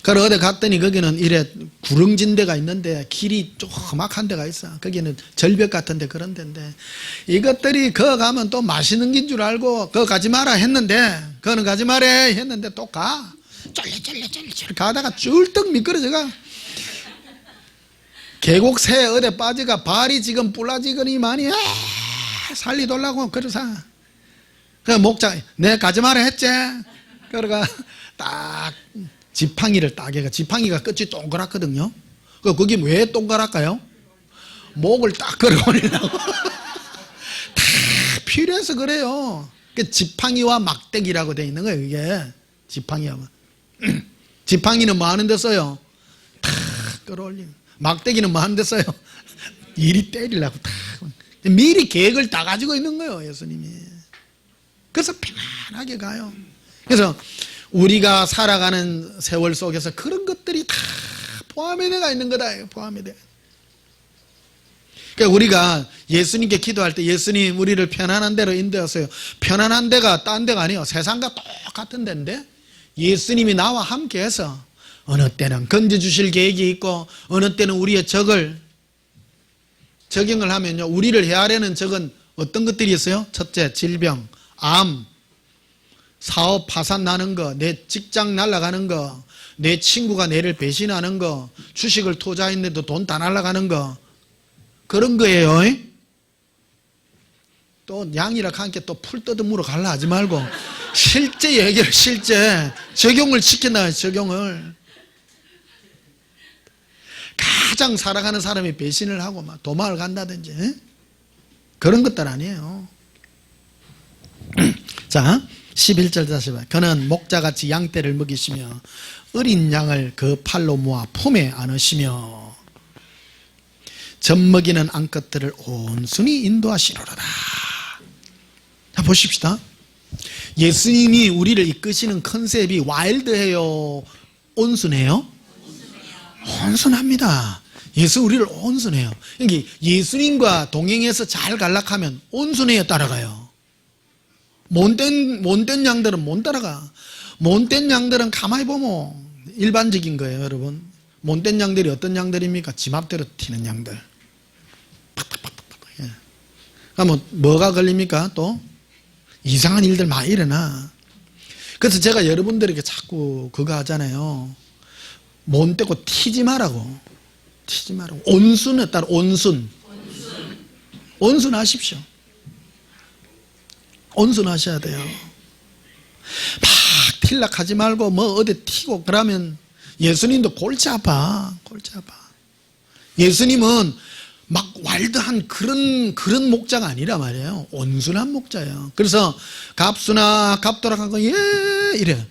그래 어디 갔더니 거기는 이래 구릉진 데가 있는데 길이 조그맣한 데가 있어. 거기는 절벽 같은 데 그런 데인데, 이것들이 거 가면 또 맛있는 긴 줄 알고 거 가지 마라 했는데, 거는 가지 마라 했는데 또 가. 쫄래쫄래 가다가 쫄떡 미끄러져 가. 계곡새 어디 빠져가 발이 지금 뿔라지거니만이 살리돌라고 그러사. 그 목자 내 가지 마라 했지. 그러가 딱 지팡이를 딱 해가, 지팡이가 끝이 동그랗거든요. 거기 왜 동그랗까요? 목을 딱 걸어올리려고. 다 필요해서 그래요. 지팡이와 막대기라고 되어 있는 거예요. 이게 지팡이와 지팡이는 뭐 하는 데 써요? 탁 끌어올리는. 막대기는 뭐 하는 데 써요? 이리 때리려고 탁. 미리 계획을 다 가지고 있는 거예요, 예수님이. 그래서 편안하게 가요. 그래서 우리가 살아가는 세월 속에서 그런 것들이 다 포함이 되어 있는 거다. 포함이 돼. 그러니까 우리가 예수님께 기도할 때 예수님 우리를 편안한 데로 인도하세요. 편안한 데가 딴 데가 아니에요. 세상과 똑같은 데인데, 예수님이 나와 함께해서 어느 때는 건져주실 계획이 있고 어느 때는 우리의 적을 적용을 하면요, 우리를 헤아려는 적은 어떤 것들이 있어요? 첫째, 질병, 암, 사업 파산 나는 거, 내 직장 날아가는 거, 내 친구가 내를 배신하는 거, 주식을 투자했는데도 돈 다 날아가는 거, 그런 거예요. 또 양이라 함께 또 풀 뜯어물어 갈라 하지 말고 실제 얘기를 실제 적용을 시킨다. 적용을. 가장 살아가는 사람이 배신을 하고 막 도망을 간다든지 그런 것들 아니에요. 자, 11절 다시 봐요. 그는 목자같이 양떼를 먹이시며 어린 양을 그 팔로 모아 품에 안으시며 젖먹이는 암컷들을 온순히 인도하시리로다. 자, 보십시다. 예수님이 우리를 이끄시는 컨셉이 와일드해요? 온순해요? 온순합니다. 예수 우리를 온순해요. 여기 예수님과 동행해서 잘 갈락하면 온순해요, 따라가요. 못된 양들은 못 따라가. 못된 양들은 가만히 보면 일반적인 거예요, 여러분. 못된 양들이 어떤 양들입니까? 지 맘대로 튀는 양들. 팍팍팍팍. 예. 그러면 뭐가 걸립니까? 또 이상한 일들 많이 일어나. 그래서 제가 여러분들에게 자꾸 그거 하잖아요. 못 떼고 튀지 말라고. 튀지 말라고. 온순에 따라 온순. 온순하십시오. 온순하셔야 돼요. 막 틸락하지 말고 뭐 어디 튀고 그러면 예수님도 골치 아파. 골치 아파. 예수님은 막 와일드한 그런 목자가 아니라 말이에요. 온순한 목자예요. 그래서 갑수나 갑돌아간 예 이래.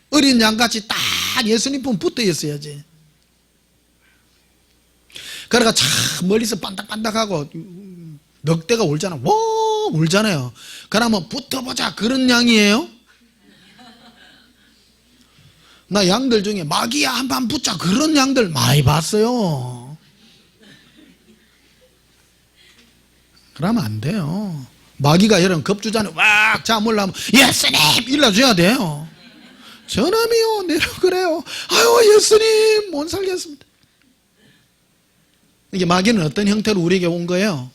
어린 양같이 딱 예수님 품 붙어 있어야지. 그러니까 참 멀리서 반딱반딱하고 넉대가 울잖아. 와 울잖아요. 그러면 붙어보자 그런 양이에요. 나 양들 중에 마귀야 한판 붙자 그런 양들 많이 봤어요. 그러면 안 돼요. 마귀가 이런 겁주자는 왁 잠을라면 예수님 일러줘야 돼요. 전함이요 내려 그래요. 아유 예수님 못 살겠습니다. 이게 마귀는 어떤 형태로 우리에게 온 거예요?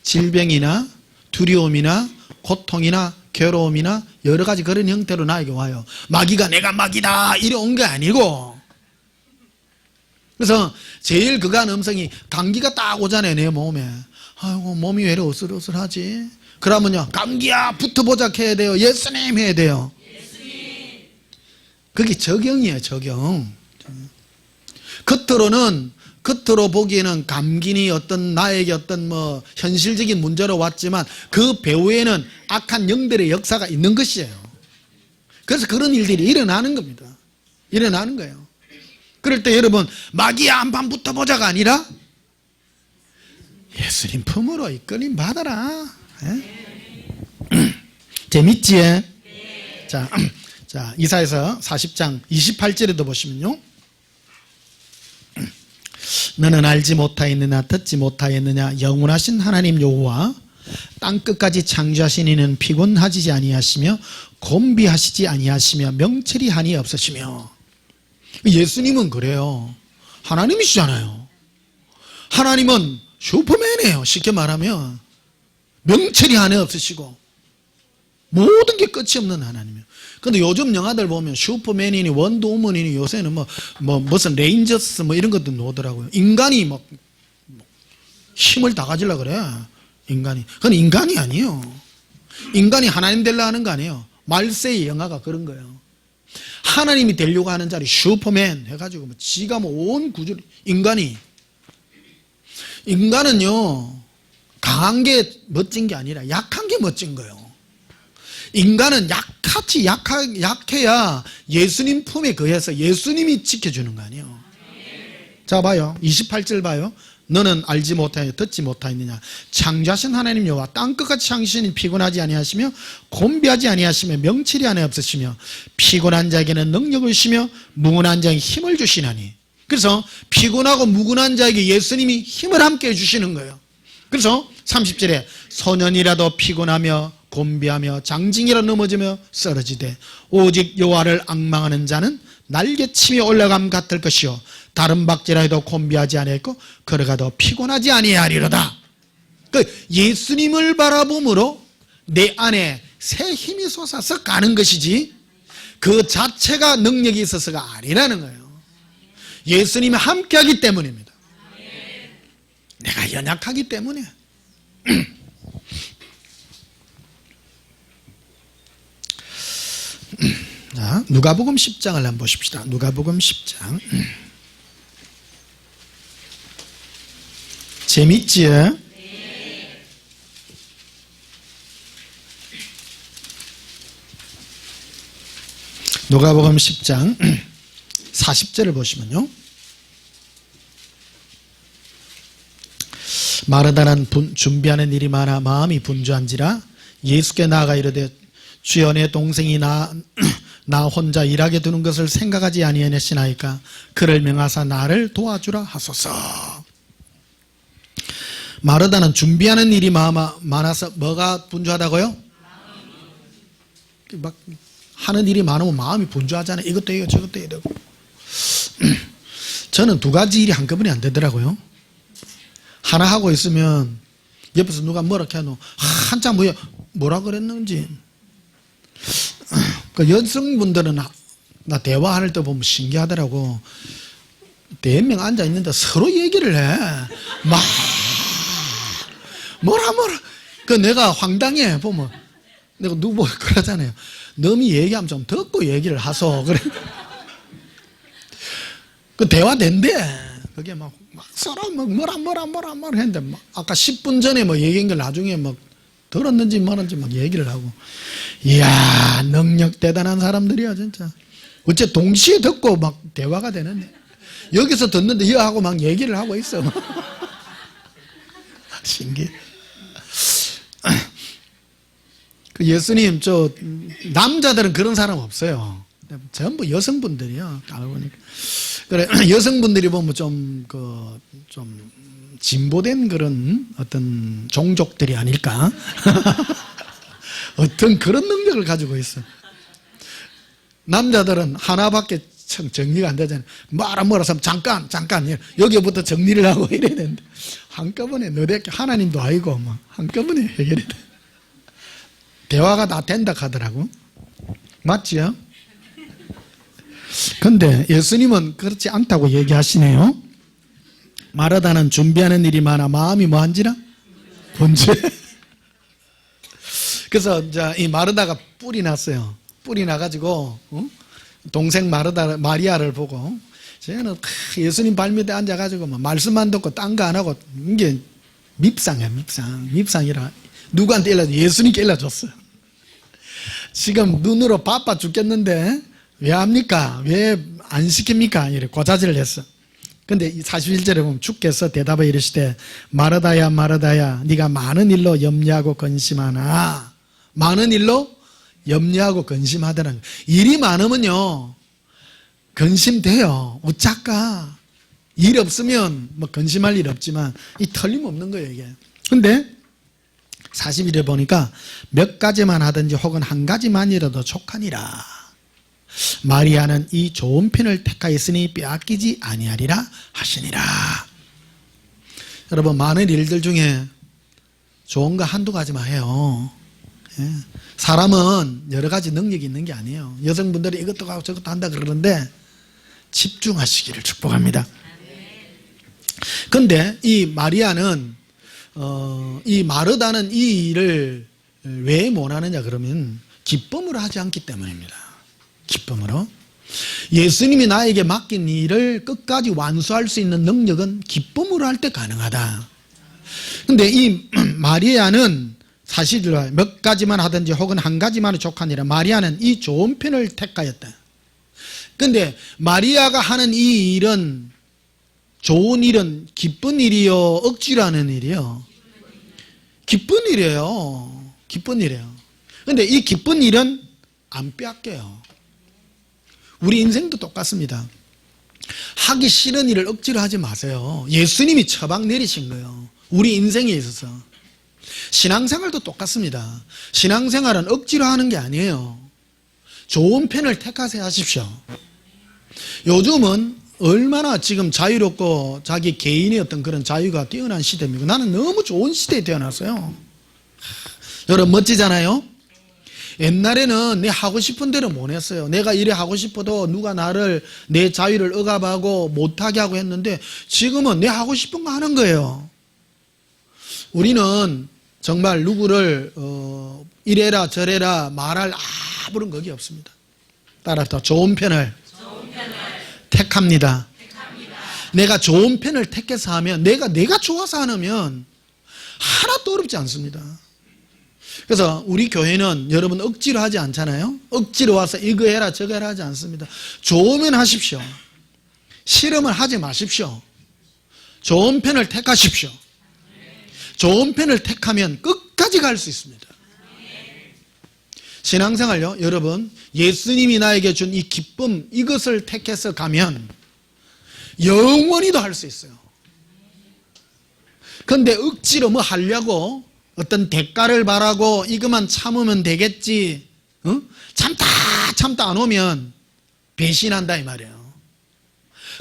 질병이나 두려움이나 고통이나 괴로움이나 여러 가지 그런 형태로 나에게 와요. 마귀가 내가 마귀다 이래 온 게 아니고. 그래서 제일 극한 음성이 감기가 딱 오잖아요 내 몸에. 아이고 몸이 왜 이래 어슬어슬하지? 그러면요 감기야 붙어보자 해야 돼요. 예수님 해야 돼요. 예수님. 그게 적용이에요 적용. 겉으로 보기에는 감기니 어떤 나에게 어떤 뭐 현실적인 문제로 왔지만 그 배후에는 악한 영들의 역사가 있는 것이에요. 그래서 그런 일들이 일어나는 겁니다. 일어나는 거예요. 그럴 때 여러분 마귀야 한판 붙어보자가 아니라 예수님 품으로 이끌림 받아라. 재밌지? 네. 자 이사야서 40장 28절에도 보시면요. 너는 알지 못하였느냐 듣지 못하였느냐 영원하신 하나님 여호와 땅끝까지 창조하신 이는 피곤하지 아니하시며 곤비하시지 아니하시며 명철이 한이 없으시며. 예수님은 그래요. 하나님이시잖아요. 하나님은 슈퍼맨이에요. 쉽게 말하면 명철이 한이 없으시고 모든 게 끝이 없는 하나님이에요. 근데 요즘 영화들 보면 슈퍼맨이니 원더우먼이니 요새는 무슨 레인저스 뭐 이런 것도 나오더라고요. 인간이 막 힘을 다 가지려고 그래. 인간이. 그건 인간이 아니에요. 인간이 하나님 되려고 하는 거 아니에요. 말세의 영화가 그런 거예요. 하나님이 되려고 하는 자리 슈퍼맨 해가지고 뭐 지가 뭐 온 구조 인간은요 강한 게 멋진 게 아니라 약한 게 멋진 거예요. 인간은 약해야 예수님 품에 거해서 예수님이 지켜주는 거 아니에요. 자 봐요 28절 봐요. 너는 알지 못하여 듣지 못하였느냐 창조하신 하나님 여호와 땅끝같이 창조하시니 피곤하지 아니하시며 곤비하지 아니하시며 명철이 안에 없으시며 피곤한 자에게는 능력을 주시며 무근한 자에게 힘을 주시나니. 그래서 피곤하고 무근한 자에게 예수님이 힘을 함께 해주시는 거예요. 그래서 30절에 소년이라도 피곤하며 곤비하며 장징이라 넘어지며 쓰러지되 오직 여호와를 앙망하는 자는 날개치며 올라감 같을 것이요 다른 박지라 해도 곤비하지 아니하고 걸어가도 피곤하지 아니하리로다. 그 예수님을 바라봄으로 내 안에 새 힘이 솟아서 가는 것이지 그 자체가 능력이 있어서가 아니라는 거예요. 예수님이 함께하기 때문입니다. 내가 연약하기 때문에. 자, 누가복음 10장을 한번 보십시다. 누가복음 10장. 재밌지? 네. 누가복음 10장 40절을 보시면요. 마르다는 준비하는 일이 많아 마음이 분주한지라 예수께 나아가 이르되 주여 내 동생이 나 혼자 일하게 두는 것을 생각하지 아니하시나이까 그를 명하사 나를 도와주라 하소서. 마르다는 준비하는 일이 많아서 뭐가 분주하다고요? 막 하는 일이 많으면 마음이 분주하잖아요. 이것도 해요 저것도 해야 되고. 저는 두 가지 일이 한꺼번에 안 되더라고요. 하나 하고 있으면 옆에서 누가 뭐라 해노 한참 뭐라 그랬는지. 그 여성분들은 나 대화할 때 보면 신기하더라고. 4명 앉아 있는데 서로 얘기를 해. 막 뭐라 그 내가 황당해 보면. 내가 누구 그러잖아요. 너미 얘기하면 좀 듣고 얘기를 하소. 그래. 그 대화 된대. 그게 막 서로 뭐라 했는데 막 아까 10분 전에 뭐 얘기한 걸 나중에 막 들었는지 뭐는지 막 얘기를 하고. 이야, 능력 대단한 사람들이야 진짜. 어째 동시에 듣고 막 대화가 되는데 여기서 듣는데 이하고 막 얘기를 하고 있어. 신기해. 그 예수님 남자들은 그런 사람 없어요. 전부 여성분들이요. 알고 보니까. 그래, 여성분들이 보면 좀 진보된 그런 어떤 종족들이 아닐까? 어떤 그런 능력을 가지고 있어. 남자들은 하나밖에 정리가 안 되잖아요. 뭐라서 잠깐 여기부터 정리를 하고 이래야 되는데 한꺼번에 너댓게 하나님도 아니고 막 한꺼번에 해결이 돼. 대화가 다 된다 하더라고. 맞지요? 근데 예수님은 그렇지 않다고 얘기하시네요. 마르다는 준비하는 일이 많아 마음이 뭐한지라? 분주해. 그래서 이제 이 마르다가 뿔이 났어요. 뿔이 나가지고 동생 마리아를 보고 쟤는 예수님 발밑에 앉아가지고 말씀만 듣고 딴 거 안 하고 이게 밉상이야. 밉상이라 누구한테 일러줘? 예수님께 일러줬어요. 지금 눈으로 바빠 죽겠는데 왜 합니까? 왜 안 시킵니까? 이래 고자질을 했어. 근데 41절에 보면 주께서 대답해 이르시되 마르다야 마르다야 네가 많은 일로 염려하고 근심하나. 많은 일로 염려하고 근심하더라는 거예요. 일이 많으면요 근심돼요. 어쩌까. 일 없으면 뭐 근심할 일 없지만 이 틀림없는 거예요 이게. 근데 41에 보니까 몇 가지만 하든지 혹은 한 가지만이라도 족하니라. 마리아는 이 좋은 편을 택하였으니 빼앗기지 아니하리라 하시니라. 여러분 많은 일들 중에 좋은 거 한두 가지만 해요. 예. 사람은 여러 가지 능력이 있는 게 아니에요. 여성분들이 이것도 하고 저것도 한다 그러는데 집중하시기를 축복합니다. 그런데 이 마리아는 이 마르다는 이 일을 왜 못하느냐 그러면 기쁨으로 하지 않기 때문입니다. 기쁨으로. 예수님이 나에게 맡긴 일을 끝까지 완수할 수 있는 능력은 기쁨으로 할 때 가능하다. 근데 이 마리아는 사실 몇 가지만 하든지 혹은 한 가지만이 족하니라. 마리아는 이 좋은 편을 택하였다. 근데 마리아가 하는 이 일은 좋은 일은 기쁜 일이요 억지로 하는 일이요? 기쁜 일이에요. 기쁜 일이에요. 근데 이 기쁜 일은 안 빼앗겨요. 우리 인생도 똑같습니다. 하기 싫은 일을 억지로 하지 마세요. 예수님이 처방 내리신 거예요. 우리 인생에 있어서. 신앙생활도 똑같습니다. 신앙생활은 억지로 하는 게 아니에요. 좋은 편을 택하세요 하십시오. 요즘은 얼마나 지금 자유롭고 자기 개인의 어떤 그런 자유가 뛰어난 시대입니다. 나는 너무 좋은 시대에 태어났어요. 여러분 멋지잖아요. 옛날에는 내 하고 싶은 대로 못 했어요. 내가 이래 하고 싶어도 누가 나를 내 자유를 억압하고 못하게 하고 했는데 지금은 내 하고 싶은 거 하는 거예요. 우리는 정말 누구를 이래라 저래라 말할 아무런 것이 없습니다. 따라서 좋은 편을 택합니다. 내가 좋은 편을 택해서 하면 내가 좋아서 하면 하나도 어렵지 않습니다. 그래서 우리 교회는 여러분 억지로 하지 않잖아요. 억지로 와서 이거 해라 저거 해라 하지 않습니다. 좋으면 하십시오. 싫으면 하지 마십시오. 좋은 편을 택하십시오. 좋은 편을 택하면 끝까지 갈 수 있습니다. 신앙생활요, 여러분 예수님이 나에게 준 이 기쁨 이것을 택해서 가면 영원히도 할 수 있어요. 그런데 억지로 뭐 하려고 어떤 대가를 바라고 이것만 참으면 되겠지, 참다 안 오면 배신한다 이 말이에요.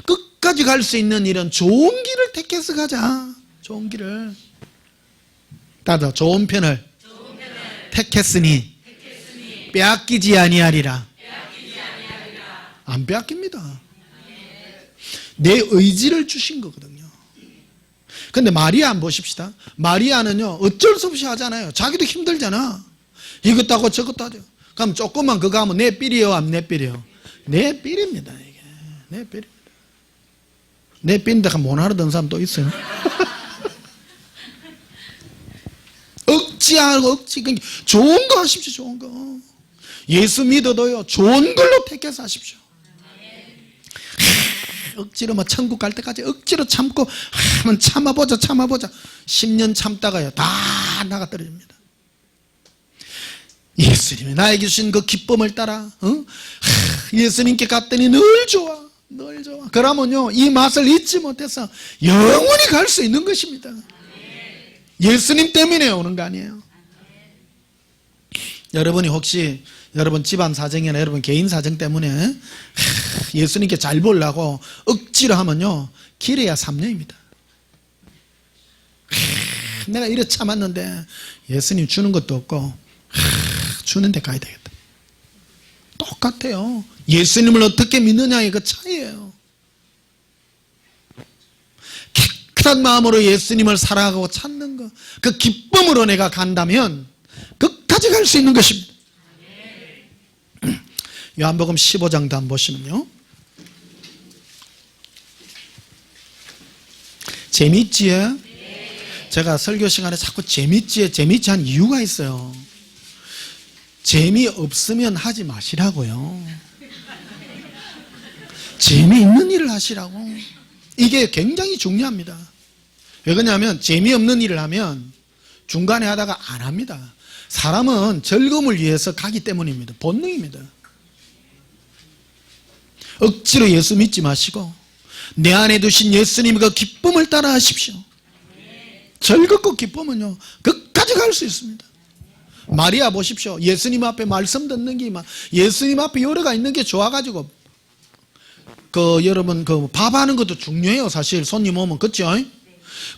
끝까지 갈 수 있는 일은 좋은 길을 택해서 가자. 좋은 길을. 따라 좋은 편을 택했으니 빼앗기지 아니하리라. 안 빼앗깁니다. 내 의지를 주신 거거든요. 근데 마리아 한번 보십시다. 마리아는요, 어쩔 수 없이 하잖아요. 자기도 힘들잖아. 이것도 하고 저것도 하죠. 그럼 조금만 그거 하면 내 삘이에요, 안 내 삘이에요? 내 삘입니다, 이게. 내 삘입니다. 내 삘인데 못 알아듣는 사람 또 있어요. 억지하고 억지. 좋은 거 하십시오, 좋은 거. 예수 믿어도요, 좋은 걸로 택해서 하십시오. 억지로 뭐 천국 갈 때까지 억지로 참고 한번 참아보자 10년 참다가요 다 나가 떨어집니다. 예수님이 나에게 주신 그 기쁨을 따라 예수님께 갔더니 늘 좋아. 그러면요 이 맛을 잊지 못해서 영원히 갈 수 있는 것입니다. 예수님 때문에 오는 거 아니에요. 여러분이 혹시 여러분 집안 사정이나 여러분 개인 사정 때문에 예수님께 잘 보려고 억지로 하면요 길어야 3년입니다. 내가 이래 참았는데 예수님 주는 것도 없고 주는 데 가야 되겠다. 똑같아요. 예수님을 어떻게 믿느냐의 그 차이예요. 깨끗한 마음으로 예수님을 사랑하고 찾는 것, 그 기쁨으로 내가 간다면 끝까지 갈 수 있는 것입니다. 요한복음 15장도 한번 보시면요, 재밌지요? 제가 설교 시간에 자꾸 재밌지 한 이유가 있어요. 재미없으면 하지 마시라고요. 재미있는 일을 하시라고. 이게 굉장히 중요합니다. 왜 그러냐면 재미없는 일을 하면 중간에 하다가 안 합니다. 사람은 즐거움을 위해서 가기 때문입니다. 본능입니다. 억지로 예수 믿지 마시고 내 안에 두신 예수님의 그 기쁨을 따라 하십시오. 즐겁고 기쁨은요 끝까지 갈 수 있습니다. 마리아 보십시오. 예수님 앞에 말씀 듣는 게 예수님 앞에 여러가 있는 게 좋아가지고 여러분 밥 하는 것도 중요해요. 사실 손님 오면 그렇죠?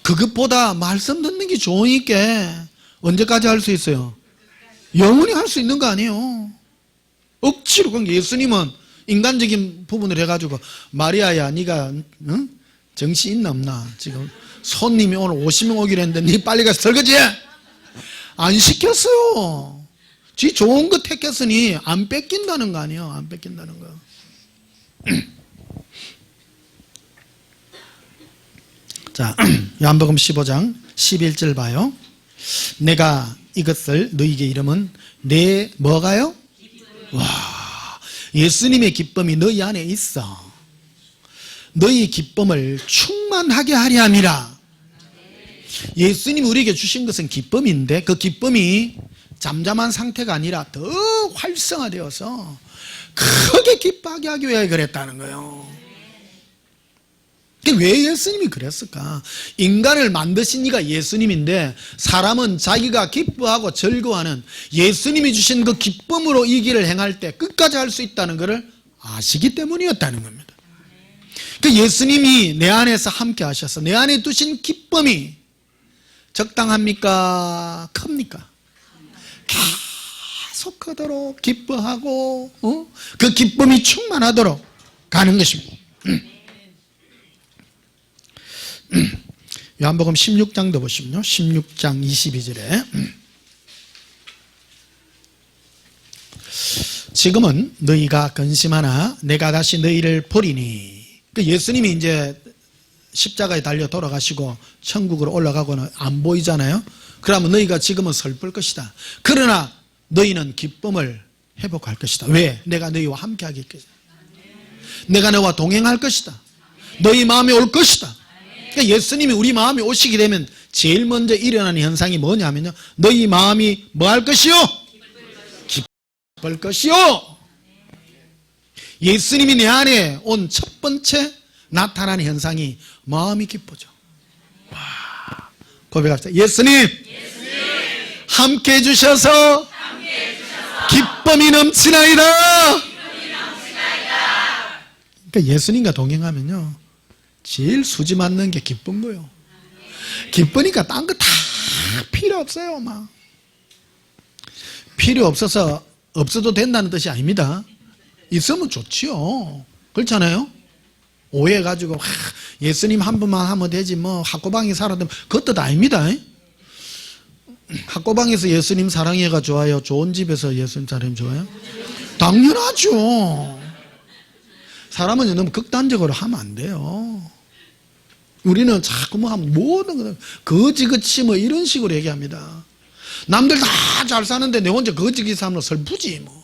그것보다 말씀 듣는 게 좋으니까 언제까지 할 수 있어요? 영원히 할 수 있는 거 아니에요. 억지로. 그럼 예수님은 인간적인 부분을 해가지고 마리아야 네가 정신 있나 없나? 지금 손님이 오늘 50명 오기로 했는데 네 빨리 가서 설거지해. 안 시켰어요. 지 좋은 거 택했으니 안 뺏긴다는 거 아니에요. 안 뺏긴다는 거. 자, 요한복음 15장 11절 봐요. 내가 이것을 너희에게 이름은 내 뭐가요? 와, 예수님의 기쁨이 너희 안에 있어. 너희 기쁨을 충만하게 하려 함이라. 예수님이 우리에게 주신 것은 기쁨인데 그 기쁨이 잠잠한 상태가 아니라 더 활성화되어서 크게 기뻐하게 하기 위해 그랬다는 거예요. 왜 예수님이 그랬을까? 인간을 만드신 이가 예수님인데 사람은 자기가 기뻐하고 즐거워하는 예수님이 주신 그 기쁨으로 이 길을 행할 때 끝까지 할 수 있다는 것을 아시기 때문이었다는 겁니다. 예수님이 내 안에서 함께 하셔서 내 안에 두신 기쁨이 적당합니까? 큽니까? 계속 그대로 기뻐하고 그 기쁨이 충만하도록 가는 것입니다. 요한복음 16장도 보시면요, 16장 22절에 지금은 너희가 근심하나 내가 다시 너희를 보리니. 예수님이 이제 십자가에 달려 돌아가시고 천국으로 올라가고는 안 보이잖아요. 그러면 너희가 지금은 슬플 것이다. 그러나 너희는 기쁨을 회복할 것이다. 왜? 내가 너희와 함께 하겠겠다. 내가 너와 동행할 것이다. 너희 마음에 올 것이다. 그러니까 예수님이 우리 마음에 오시게 되면 제일 먼저 일어나는 현상이 뭐냐면요, 너희 마음이 뭐 할 것이요? 기쁠 것이요. 예수님이 내 안에 온 첫 번째 나타나는 현상이 마음이 기쁘죠. 와, 고백합시다. 예수님, 함께 해주셔서 기쁨이 넘치나이다. 그러니까 예수님과 동행하면요 제일 수지 맞는 게 기쁜 거예요. 기쁘니까 딴 거 다 필요 없어요. 막 필요 없어서 없어도 된다는 뜻이 아닙니다. 있으면 좋지요. 그렇잖아요. 오해가지고 예수님 한 분만 하면 되지 뭐 학고방에 살아도 그 뜻 아닙니다. 학고방에서 예수님 사랑해가 좋아요? 좋은 집에서 예수님 사랑이 좋아요? 당연하죠. 사람은 너무 극단적으로 하면 안 돼요. 우리는 자꾸 뭐 하면 모든 거지그치 뭐 이런 식으로 얘기합니다. 남들 다 잘 사는데 내 혼자 거지기 사는 거 슬프지 뭐.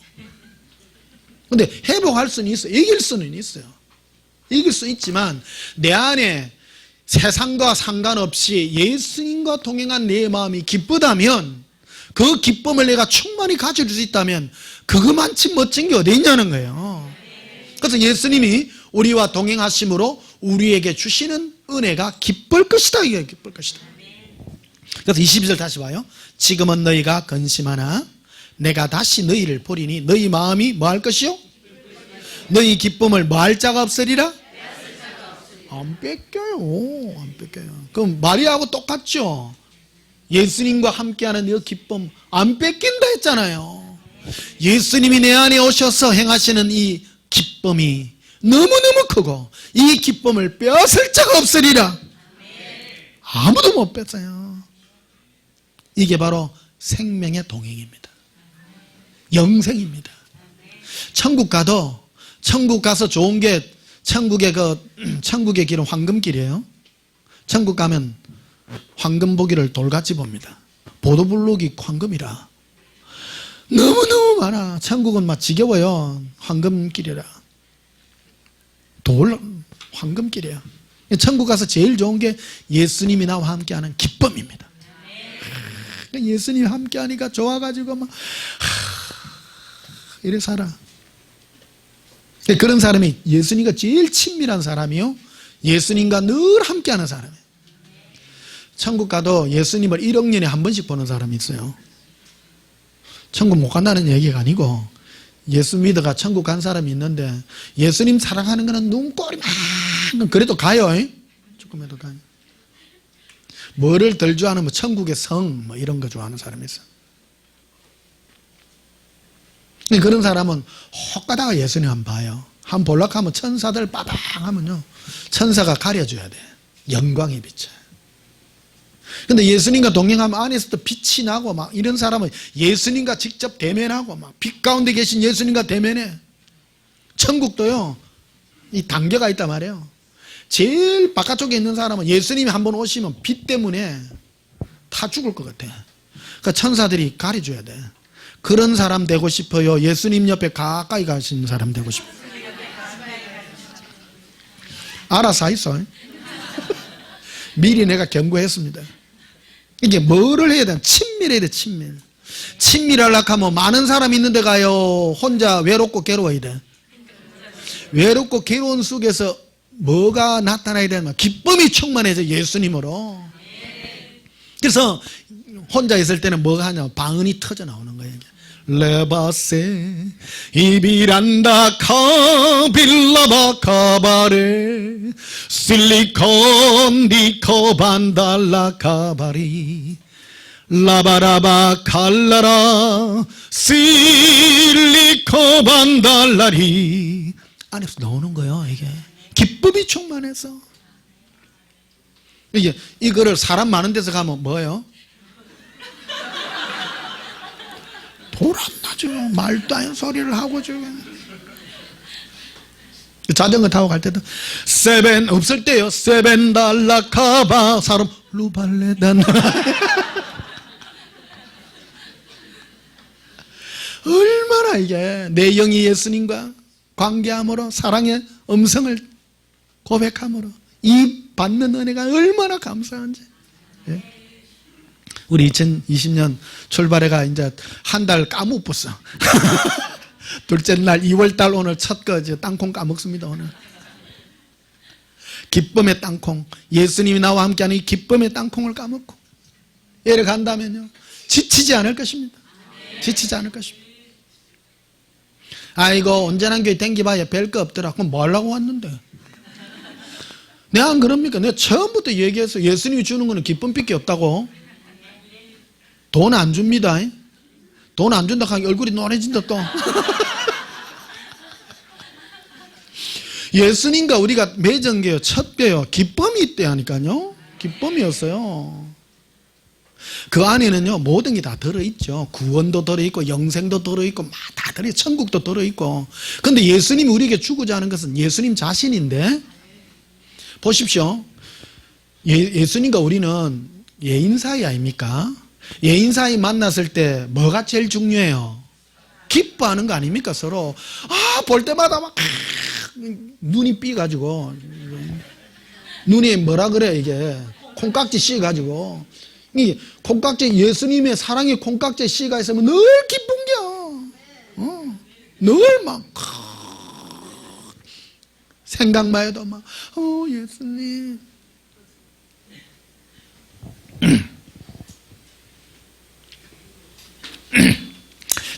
근데 회복할 수는 있어요. 이길 수는 있어요. 이길 수 있지만 내 안에 세상과 상관없이 예수님과 동행한 내 마음이 기쁘다면, 그 기쁨을 내가 충만히 가질 수 있다면 그거만치 멋진 게 어디 있냐는 거예요. 그래서 예수님이 우리와 동행하심으로 우리에게 주시는 은혜가 기쁠 것이다. 이게 기쁠 것이다. 그래서 22절 다시 봐요. 지금은 너희가 근심하나 내가 다시 너희를 보리니 너희 마음이 뭐 할 것이요? 너희 기쁨을 뭐 할 자가 없으리라? 안 뺏겨요. 안 뺏겨요. 그럼 마리아하고 똑같죠. 예수님과 함께하는 이 기쁨 안 뺏긴다 했잖아요. 예수님이 내 안에 오셔서 행하시는 이 기쁨이 너무너무 크고 이 기쁨을 빼앗을 자가 없으리라. 아무도 못 뺏어요. 이게 바로 생명의 동행입니다. 영생입니다. 천국 가도, 천국 가서 좋은 게 천국의 길은 황금길이에요. 천국 가면 황금 보기를 돌같이 봅니다. 보도블록이 황금이라. 너무너무 많아. 천국은 막 지겨워요. 황금길이라. 황금길이에요. 천국 가서 제일 좋은 게 예수님이 나와 함께하는 기쁨입니다. 예수님이 함께하니까 좋아가지고 막 이래 살아. 그런 사람이 예수님과 제일 친밀한 사람이요, 예수님과 늘 함께하는 사람이에요. 천국 가도 예수님을 1억 년에 한 번씩 보는 사람이 있어요. 천국 못 간다는 얘기가 아니고 예수 믿어가 천국 간 사람이 있는데 예수님 사랑하는 거는 눈꼬리 막 그래도 가요. 조금이라도 가요. 뭐를 덜 좋아하는 뭐 천국의 성 뭐 이런 거 좋아하는 사람이 있어요. 그런 사람은 혹 가다가 예수님 한번 봐요. 한번 볼락 하면 천사들 빠방 하면요, 천사가 가려줘야 돼. 영광이 비쳐요. 근데 예수님과 동행하면 안에서도 빛이 나고 막 이런 사람은 예수님과 직접 대면하고 막 빛 가운데 계신 예수님과 대면해. 천국도요, 이 단계가 있단 말이에요. 제일 바깥쪽에 있는 사람은 예수님이 한번 오시면 빛 때문에 다 죽을 것 같아. 그러니까 천사들이 가려줘야 돼. 그런 사람 되고 싶어요? 예수님 옆에 가까이 가시는 사람 되고 싶어요? 알아서 하이소. 미리 내가 경고했습니다. 이게 뭐를 해야 돼? 친밀해야 돼. 친밀하려고 하면 많은 사람이 있는데 가요, 혼자 외롭고 괴로워야 돼. 외롭고 괴로운 속에서 뭐가 나타나야 되나? 기쁨이 충만해져. 예수님으로. 그래서 혼자 있을 때는 뭐가 하냐? 방언이 터져 나오는 거예요. 레바세 이비란다 카빌라바 카바레 실리콘 디코반달라 카바리 라바라바 칼라라 실리코반달라리 안에서 나오는 거예요. 이게 기쁨이 충만해서. 이게 이거를 사람 많은 데서 가면 뭐예요? 돌았나죠. 말도 안 소리를 하고 지금. 자전거 타고 갈 때도 세벤 없을 때요. 세벤 달라카바 사람 루발레단. 얼마나 이게 내 영이 예수님과 관계함으로 사랑의 음성을 고백함으로 이 받는 은혜가 얼마나 감사한지. 예? 우리 2020년 출발해가 이제 한 달 까먹었어. 둘째 날 2월달 오늘 첫 거 땅콩 까먹습니다. 오늘 기쁨의 땅콩, 예수님이 나와 함께하는 이 기쁨의 땅콩을 까먹고 이래 간다면요 지치지 않을 것입니다. 지치지 않을 것입니다. 아이고 온전한 교회 댕기봐야 별거 없더라. 그럼 뭐 하려고 왔는데? 내가 안 그럽니까? 내가 처음부터 얘기해서 예수님이 주는 거는 기쁨밖에 없다고. 돈 안 줍니다. 돈 안 준다 하면 얼굴이 노래진다 또. 예수님과 우리가 맺은 게 첫 뼈요. 기쁨이 있대 하니까요. 기쁨이었어요. 그 안에는요, 모든 게 다 들어있죠. 구원도 들어있고, 영생도 들어있고, 다 들어있고, 천국도 들어있고. 근데 예수님이 우리에게 주고자 하는 것은 예수님 자신인데, 보십시오. 예수님과 우리는 예인 사이 아닙니까? 예인 사이 만났을 때 뭐가 제일 중요해요? 기뻐하는 거 아닙니까? 서로. 볼 때마다 막, 눈이 삐가지고, 눈이 뭐라 그래, 이게. 콩깍지 씌가지고. 이 콩깍지, 예수님의 사랑의 콩깍지 씨가 있으면 늘 기쁜겨. 늘 막, 생각만 해도 막, 예수님.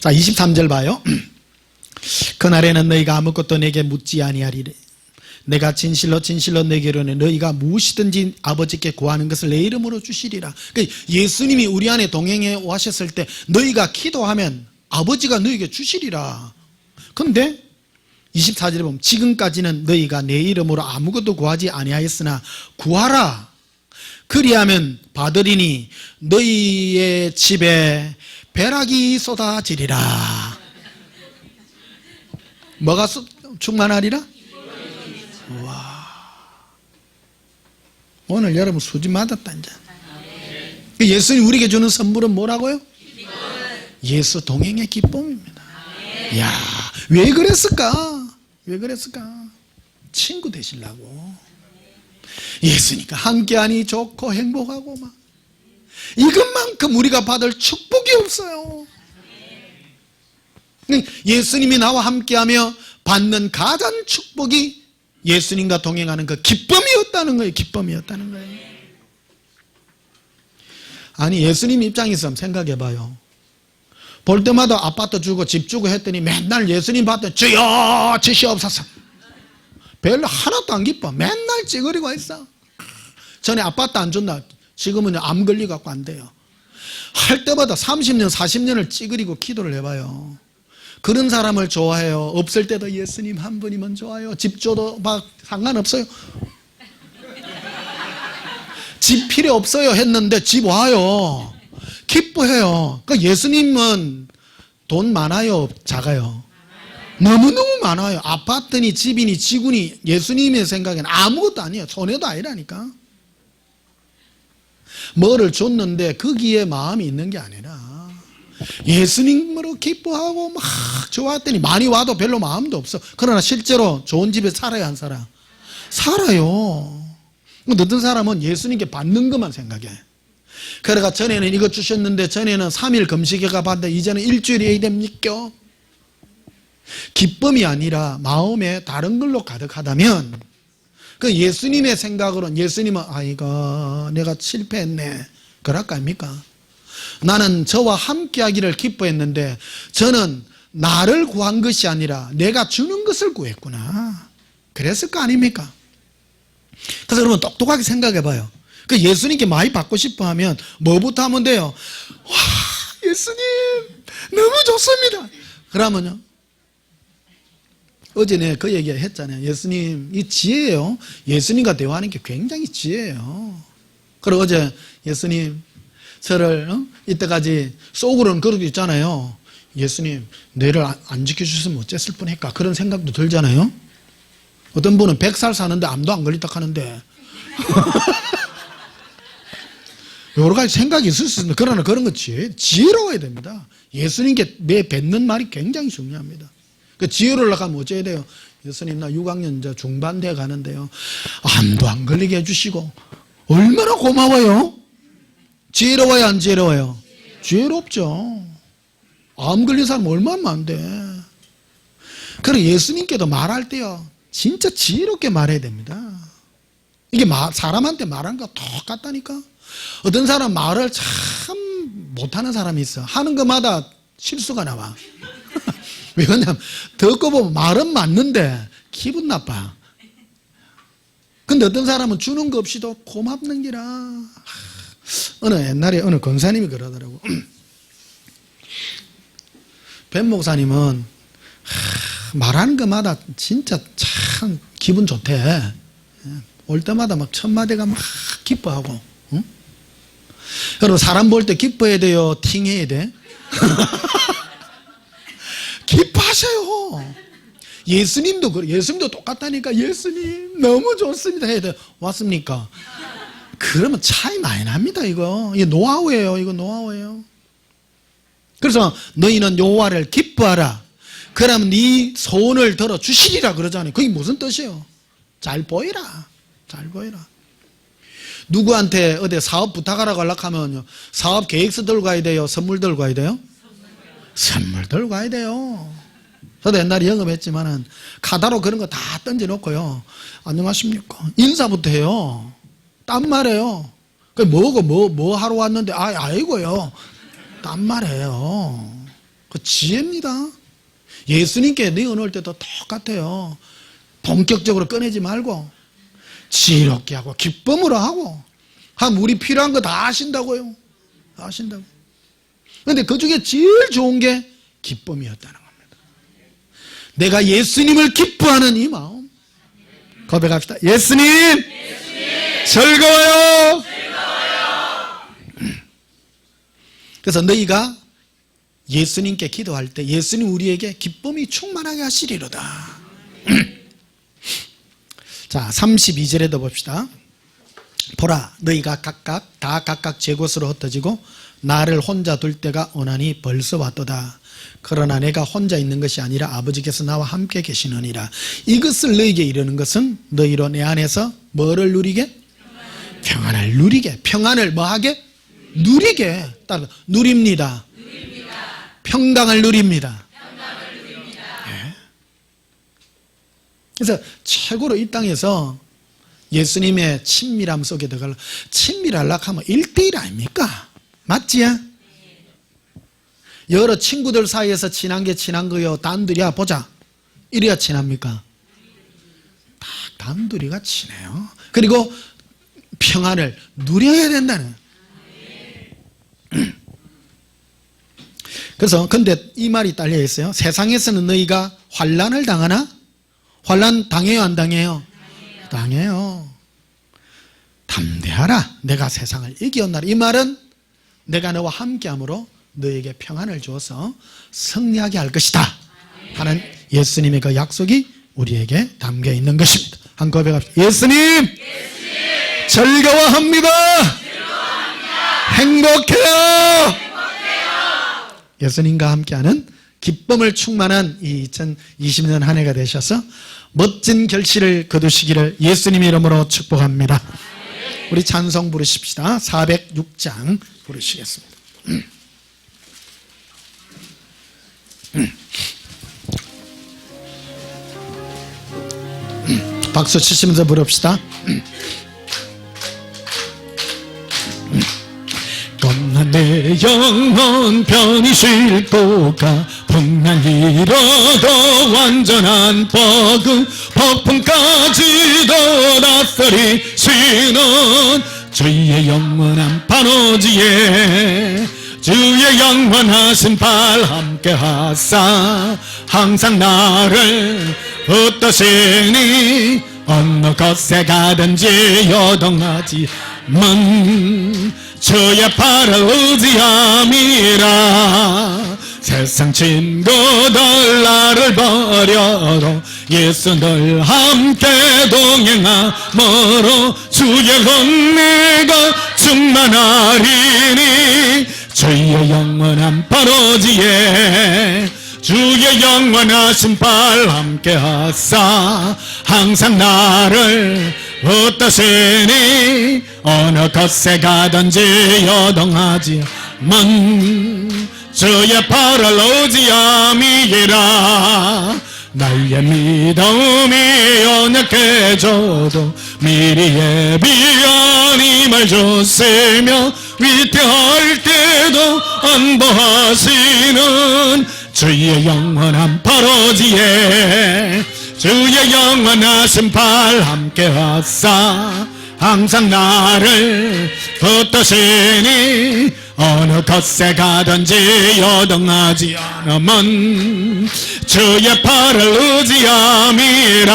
자, 23절 봐요. 그날에는 너희가 아무것도 내게 묻지 아니하리래. 내가 진실로 진실로 내게 이르노니 너희가 무엇이든지 아버지께 구하는 것을 내 이름으로 주시리라. 그러니까 예수님이 우리 안에 동행해 오셨을 때 너희가 기도하면 아버지가 너희에게 주시리라. 그런데 24절에 보면 지금까지는 너희가 내 이름으로 아무것도 구하지 아니하였으나 구하라. 그리하면 받으리니 너희의 집에 벼락이 쏟아지리라. 뭐가 충만하리라? 와. 오늘 여러분 수지 맞았다 이제. 예수님 우리에게 주는 선물은 뭐라고요? 예수 동행의 기쁨입니다. 야, 왜 그랬을까? 왜 그랬을까? 친구 되시려고. 예수니까 함께하니 좋고 행복하고 막 이것만큼 우리가 받을 축복이 없어요. 예수님이 나와 함께하며 받는 가장 축복이 예수님과 동행하는 그 기쁨이었다는 거예요. 기쁨이었다는 거예요. 아니 예수님 입장에서 한번 생각해 봐요. 볼 때마다 아파트 주고 집 주고 했더니 맨날 예수님 봤더니 주여 주시옵소서. 별로 하나도 안 기뻐. 맨날 찌그리고 있어. 전에 아파트 안 줬나? 지금은 암 걸려갖고 안 돼요. 할 때마다 30년 40년을 찌그리고 기도를 해봐요. 그런 사람을 좋아해요? 없을 때도 예수님 한 분이면 좋아요. 집 줘도 막 상관없어요. 집 필요 없어요 했는데 집 와요. 기뻐해요. 그러니까 예수님은 돈 많아요? 작아요? 너무너무 많아요. 아파트니 집이니 지구니 예수님의 생각에는 아무것도 아니에요. 손해도 아니라니까. 뭐를 줬는데 거기에 마음이 있는 게 아니라 예수님으로 기뻐하고 막 좋았더니 많이 와도 별로 마음도 없어. 그러나 실제로 좋은 집에 살아야 한 사람 살아요. 어떤 사람은 예수님께 받는 것만 생각해. 그래가 전에는 이거 주셨는데 전에는 3일 금식회가 받는데 이제는 일주일이 해야 됩니까? 기쁨이 아니라 마음에 다른 걸로 가득하다면 그 예수님의 생각으로는 예수님은 아이고 내가 실패했네 그럴 거 아닙니까? 나는 저와 함께하기를 기뻐했는데 저는 나를 구한 것이 아니라 내가 주는 것을 구했구나. 그랬을 거 아닙니까? 그래서 여러분 똑똑하게 생각해 봐요. 그 예수님께 많이 받고 싶어 하면 뭐부터 하면 돼요? 와 예수님 너무 좋습니다. 그러면요 어제 내가 그 얘기 했잖아요. 예수님 이 지혜예요. 예수님과 대화하는 게 굉장히 지혜예요. 그리고 어제 예수님 저를 이때까지 속으로는 그러고 있잖아요. 예수님 내를 안 지켜주셨으면 어쨌을 뻔했까 그런 생각도 들잖아요. 어떤 분은 100살 사는데 암도 안 걸리다 하는데 여러 가지 생각이 있을 수 있습니다. 그러나 그런 거 지혜로워야 됩니다. 예수님께 내 뱉는 말이 굉장히 중요합니다. 그 지혜로를 하면 어째야 돼요? 예수님 나 6학년 이제 중반대 가는데요. 암도 안 걸리게 해주시고 얼마나 고마워요. 지혜로워요 안 지혜로워요? 지혜롭죠. 암 걸린 사람 얼마나 많은데. 그리고 예수님께도 말할 때요 진짜 지혜롭게 말해야 됩니다. 이게 사람한테 말하는 거 똑같다니까. 어떤 사람 말을 참 못하는 사람이 있어. 하는 것마다 실수가 나와. 왜냐면 듣고 보면 말은 맞는데 기분 나빠. 근데 어떤 사람은 주는 거 없이도 고맙는 기라. 옛날에 어느 권사님이 그러더라고. 벤 목사님은 말하는 것마다 진짜 참 기분 좋대. 올 때마다 막 천마대가 막 기뻐하고. 응? 여러분 사람 볼 때 기뻐해야 돼요? 팅해야 돼? 기뻐하세요. 예수님도 그래. 예수님도 똑같다니까. 예수님 너무 좋습니다 해야 돼. 왔습니까? 그러면 차이 많이 납니다. 이거 노하우예요. 이거 노하우예요. 그래서 너희는 여호와를 기뻐하라. 그러면 네 소원을 들어 주시리라 그러잖아요. 그게 무슨 뜻이에요? 잘 보이라. 잘 보이라. 누구한테 어디 사업 부탁하라고 하려면 사업 계획서 들고 가야 돼요? 선물 들고 가야 돼요? 선물 들고 가야 돼요. 저도 옛날에 영업했지만은 카다로 그런 거 다 던져놓고요. 안녕하십니까? 인사부터 해요. 딴 말이에요. 그 뭐 하러 왔는데 아이고요. 딴 말이에요. 그 지혜입니다. 예수님께 네 은혜올 때도 똑같아요. 본격적으로 꺼내지 말고 지혜롭게 하고 기쁨으로 하고 우리 필요한 거 다 하신다고요. 다 하신다고. 그런데 그 중에 제일 좋은 게 기쁨이었다는 겁니다. 내가 예수님을 기뻐하는 이 마음 고백합시다. 예수님, 즐거워요. 그래서 너희가 예수님께 기도할 때 예수님 우리에게 기쁨이 충만하게 하시리로다. 자, 32절에도 봅시다. 보라, 너희가 각각 제 곳으로 흩어지고 나를 혼자 둘 때가 오나니 벌써 왔도다. 그러나 내가 혼자 있는 것이 아니라 아버지께서 나와 함께 계시느니라. 이것을 너희에게 이르는 것은 너희로 내 안에서 뭐를 누리게? 평안을 누리게. 평안을 뭐하게? 누리게. 따라 누립니다. 평강을 누립니다. 네. 그래서 최고로 이 땅에서 예수님의 친밀함 속에 들어가려 친밀하려고 하면 1대1 아닙니까? 맞지? 여러 친구들 사이에서 친한 게 친한 거요. 단둘이야 보자. 이래야 친합니까? 딱 단둘이가 친해요. 그리고 평안을 누려야 된다는. 그래서 근데 이 말이 딸려 있어요. 세상에서는 너희가 환난을 당하나? 환난 당해요 안 당해요? 당해요. 담대하라. 내가 세상을 이겼나라. 이 말은 내가 너와 함께함으로 너에게 평안을 주어서 승리하게 할 것이다 하는 예수님의 그 약속이 우리에게 담겨 있는 것입니다. 한 고백합시다. 예수님, 즐거워합니다. 행복해요. 예수님과 함께하는 기쁨을 충만한 이 2020년 한 해가 되셔서 멋진 결실을 거두시기를 예수님의 이름으로 축복합니다. 우리 찬송 부르십시다. 406장 부르시겠습니다. 박수 치시면서 부릅시다. 겁나 내 영혼 편히 쉴 도가 풍랑이로도 완전한 복음 폭풍까지도 다스리시는 주의 영원한 반오지에 주의 영원하신 발 함께 하사 항상 나를 붙드시니 어느 곳에 가든지 요동하지만 주의 발을 의지함이라. 세상 친구들 나를 버려도 예수 늘 함께 동행함으로 주의 은혜가 충만하리니 주의 영원한 발오지에 주의 영원하신 발 함께 하사 항상 나를 붙드시니 어느 곳에 가든지 요동하지만 주의 발을 의지함이라. 나의 믿음이 연약해져도 미리 예비한 힘을 주시며 위태할 때도 안보하시는 주의 영원한 발오지에 주의 영원하신 발 함께 하사 항상 나를 붙드시니 어느 곳에 가든지 여동하지 않으면 주의 팔을 의지함이라.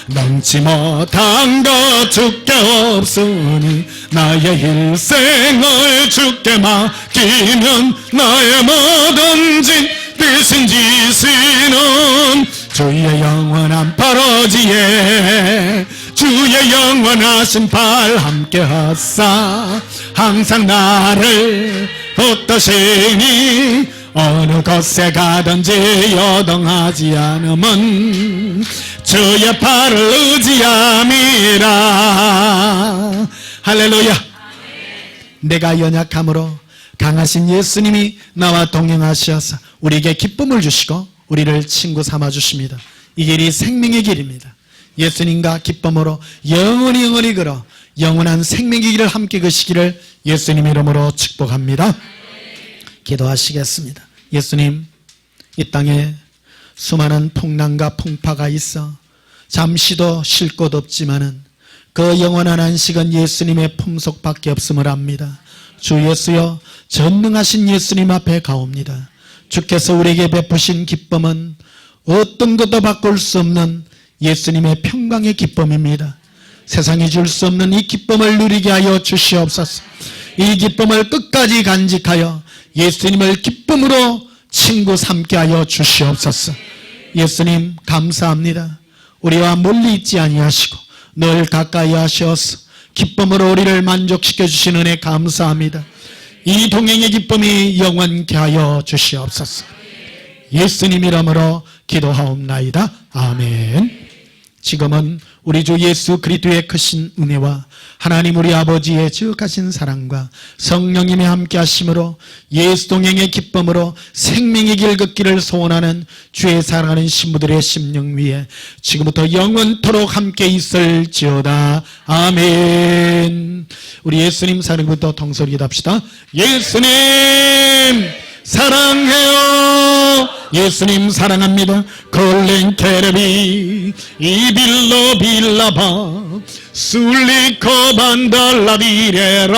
넘지 못한 것 주께 없으니 나의 일생을 주께 맡기면 나의 뭐든지 대신 지시는 주의 영원한 팔어지에 주의 영원하신 팔 함께 하사 항상 나를 붙드시니 어느 곳에 가든지 여동하지 않으면 주의 팔을 의지함이라. 할렐루야. 내가 연약함으로 강하신 예수님이 나와 동행하셔서 우리에게 기쁨을 주시고 우리를 친구 삼아 주십니다. 이 길이 생명의 길입니다. 예수님과 기쁨으로 영원히 걸어 영원한 생명의 길을 함께 가시기를 예수님 이름으로 축복합니다. 기도하시겠습니다. 예수님, 이 땅에 수많은 풍랑과 풍파가 있어 잠시도 쉴 곳 없지만은 그 영원한 안식은 예수님의 품속밖에 없음을 압니다. 주 예수여, 전능하신 예수님 앞에 가옵니다. 주께서 우리에게 베푸신 기쁨은 어떤 것도 바꿀 수 없는 예수님의 평강의 기쁨입니다. 세상이 줄 수 없는 이 기쁨을 누리게 하여 주시옵소서. 이 기쁨을 끝까지 간직하여 예수님을 기쁨으로 친구 삼게 하여 주시옵소서. 예수님 감사합니다. 우리와 멀리 있지 아니하시고 늘 가까이 하셔서 기쁨으로 우리를 만족시켜 주시는 은혜 감사합니다. 이 동행의 기쁨이 영원케 하여 주시옵소서. 예수님 이름으로 기도하옵나이다. 아멘. 지금은 우리 주 예수 그리스도의 크신 은혜와 하나님 우리 아버지의 지극하신 사랑과 성령님의 함께 하심으로 예수 동행의 기쁨으로 생명의 길 걷기를 소원하는 주의 사랑하는 신부들의 심령 위에 지금부터 영원토록 함께 있을지어다. 아멘. 우리 예수님 사랑부터 동소리 기도합시다. 예수님 사랑해요. 예수님 사랑합니다. 콜렌 케레비 이빌로 빌라바 술리코 반달라비레라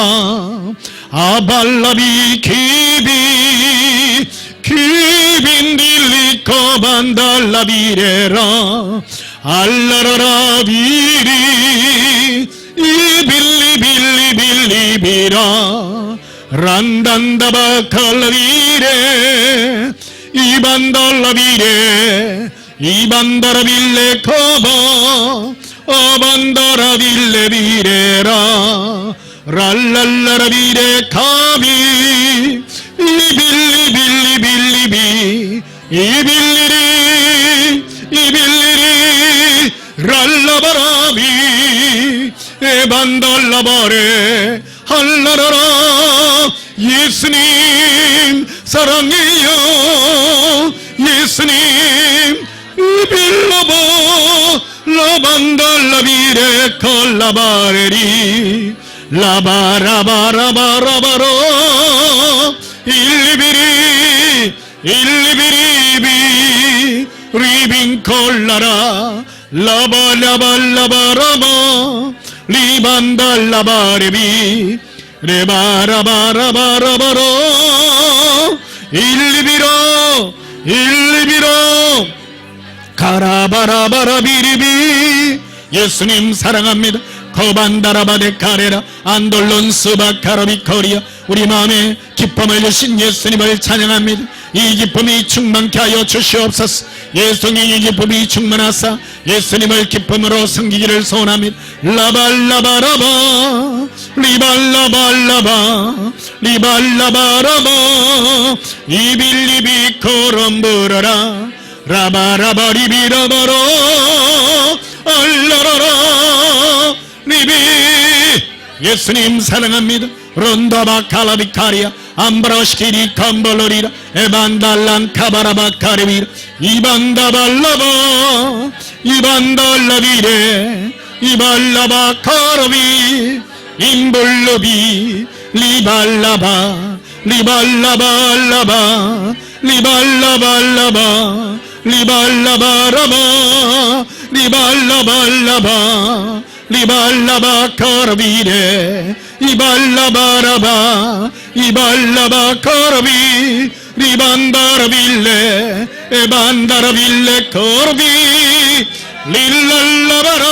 아발라비 키비 키빈딜리코 반달라비레라 알라라라 비리 이빌리빌리빌리비라 란단다바 칼라비레 이반달라비레 이반다라빌레 커버 어반다라빌레비레라 랄랄라라비레 카비 이빌리빌리빌리비 이빌리리 이빌리리 랄라바라비 에반달라바레 할라라라. 예수님 사랑해요. 예수님 이빌라보 라반달라비레 컬라바레리 라바라바라바라바로 일리비리 일리비리비 리빈콜라라 라발라발라바라바 리반달라바레비 레바라바라바라바로 일리비로 일리비로 가라바라바라비리비. 예수님 사랑합니다. 거반다라바데 카레라 안돌론 스바카라비코리아. 우리 마음에 기쁨을 주신 예수님을 찬양합니다. 이 기쁨이 충만케 하여 주시옵소서. 예수님의 기쁨이 충만하사 예수님을 기쁨으로 섬기기를 소원합니다. 라발라바라바 리발라발라바 리발라바라바 이빌리비 코럼브라라 라바라바리비라바로 알라라라 리비. 예수님 사랑합니다. 론다바 칼라비카리아 암브라시키리 캄벌로리라 에반달란 카바라바카리비라 이반다발라바 이반달라비레 이발라바카라비 임볼로비 리발라바 리발라발라바 리발라발라바 리발라바라바 리발라발라바 리발라바카라비레 이발라바라바 이발라바 코르비 리반다라빌레 에반다라빌레 코르비 릴랄라바라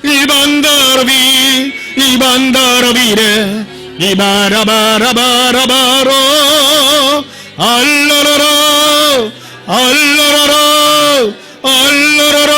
이반다라비 이반다라비레 이바라바라바라바로 알라라라 알라라라 알라라라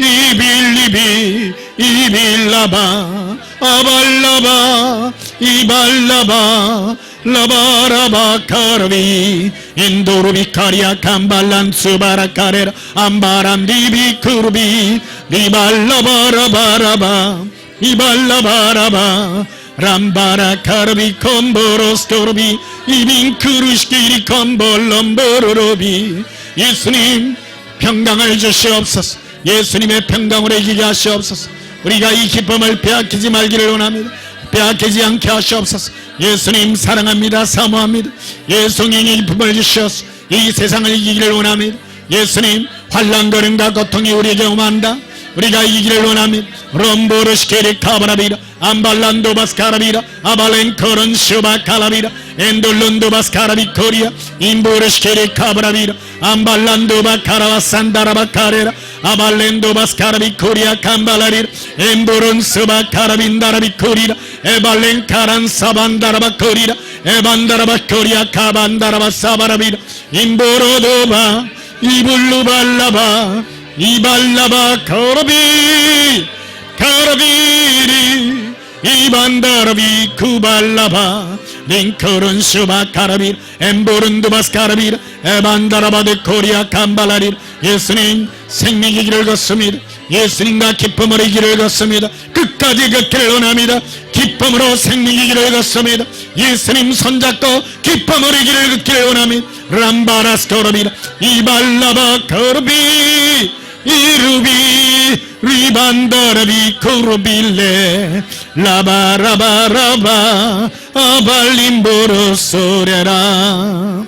이빌리비 이빌라바 아발라바 이발라바 라바라바 카르비 인도르비 카리아 캄발란 수바라 카레라 암바람 디비 쿠르비 리발라바라바라바 이발라바라바 람바라 카르비 콤보로스토르비 이빈크루시키리 콤볼럼보로로비 예수님 평강을 주시옵소서. 예수님의 평강으로 이기게 하시옵소서. 우리가 이 기쁨을 빼앗기지 말기를 원합니다. 빼앗기지 않게 하시옵소서. 예수님 사랑합니다. 사모합니다. 예수님의 기쁨을 주시옵소서. 이 세상을 이기기를 원합니다. 예수님 환난거림과 고통이 우리에게 오만다. 우리가 이기기를 원합니다. 롬보르시케리 카바라비라 암발란도바스카라비라 아발렌코런 슈바카라비라 엔돌론도바스카라비 코리아 임보르시케리 카바라비라 암발란도바카라바산다라바카레라 아발렌도바스카라비 코리아 캄발라리라 엠보론스바카라빈다라비 코리라 에발렌카란 사반다라바코리라 에반다라바코리아 카반다라바사바라비라 임보로도바 이불루발라바 이발라바 카라비 카라비리 이반다라비 쿠발라바 링커른 슈바 카라비 엠보른두바스 카라비 에반다라바데 코리아 캄발라리 예수님 생명의 길을 걷습니다. 예수님과 기쁨으로 이 길을 걷습니다. 끝까지 걷기를 원합니다. 기쁨으로 생명의 길을 걷습니다. 예수님 손잡고 기쁨으로 이 길을 걷기를 원합니다. 람바라스 코라비라 이발라바 코르비 이루비 리반다라비 코르빌레 라바라바라바 아발림보로 소레라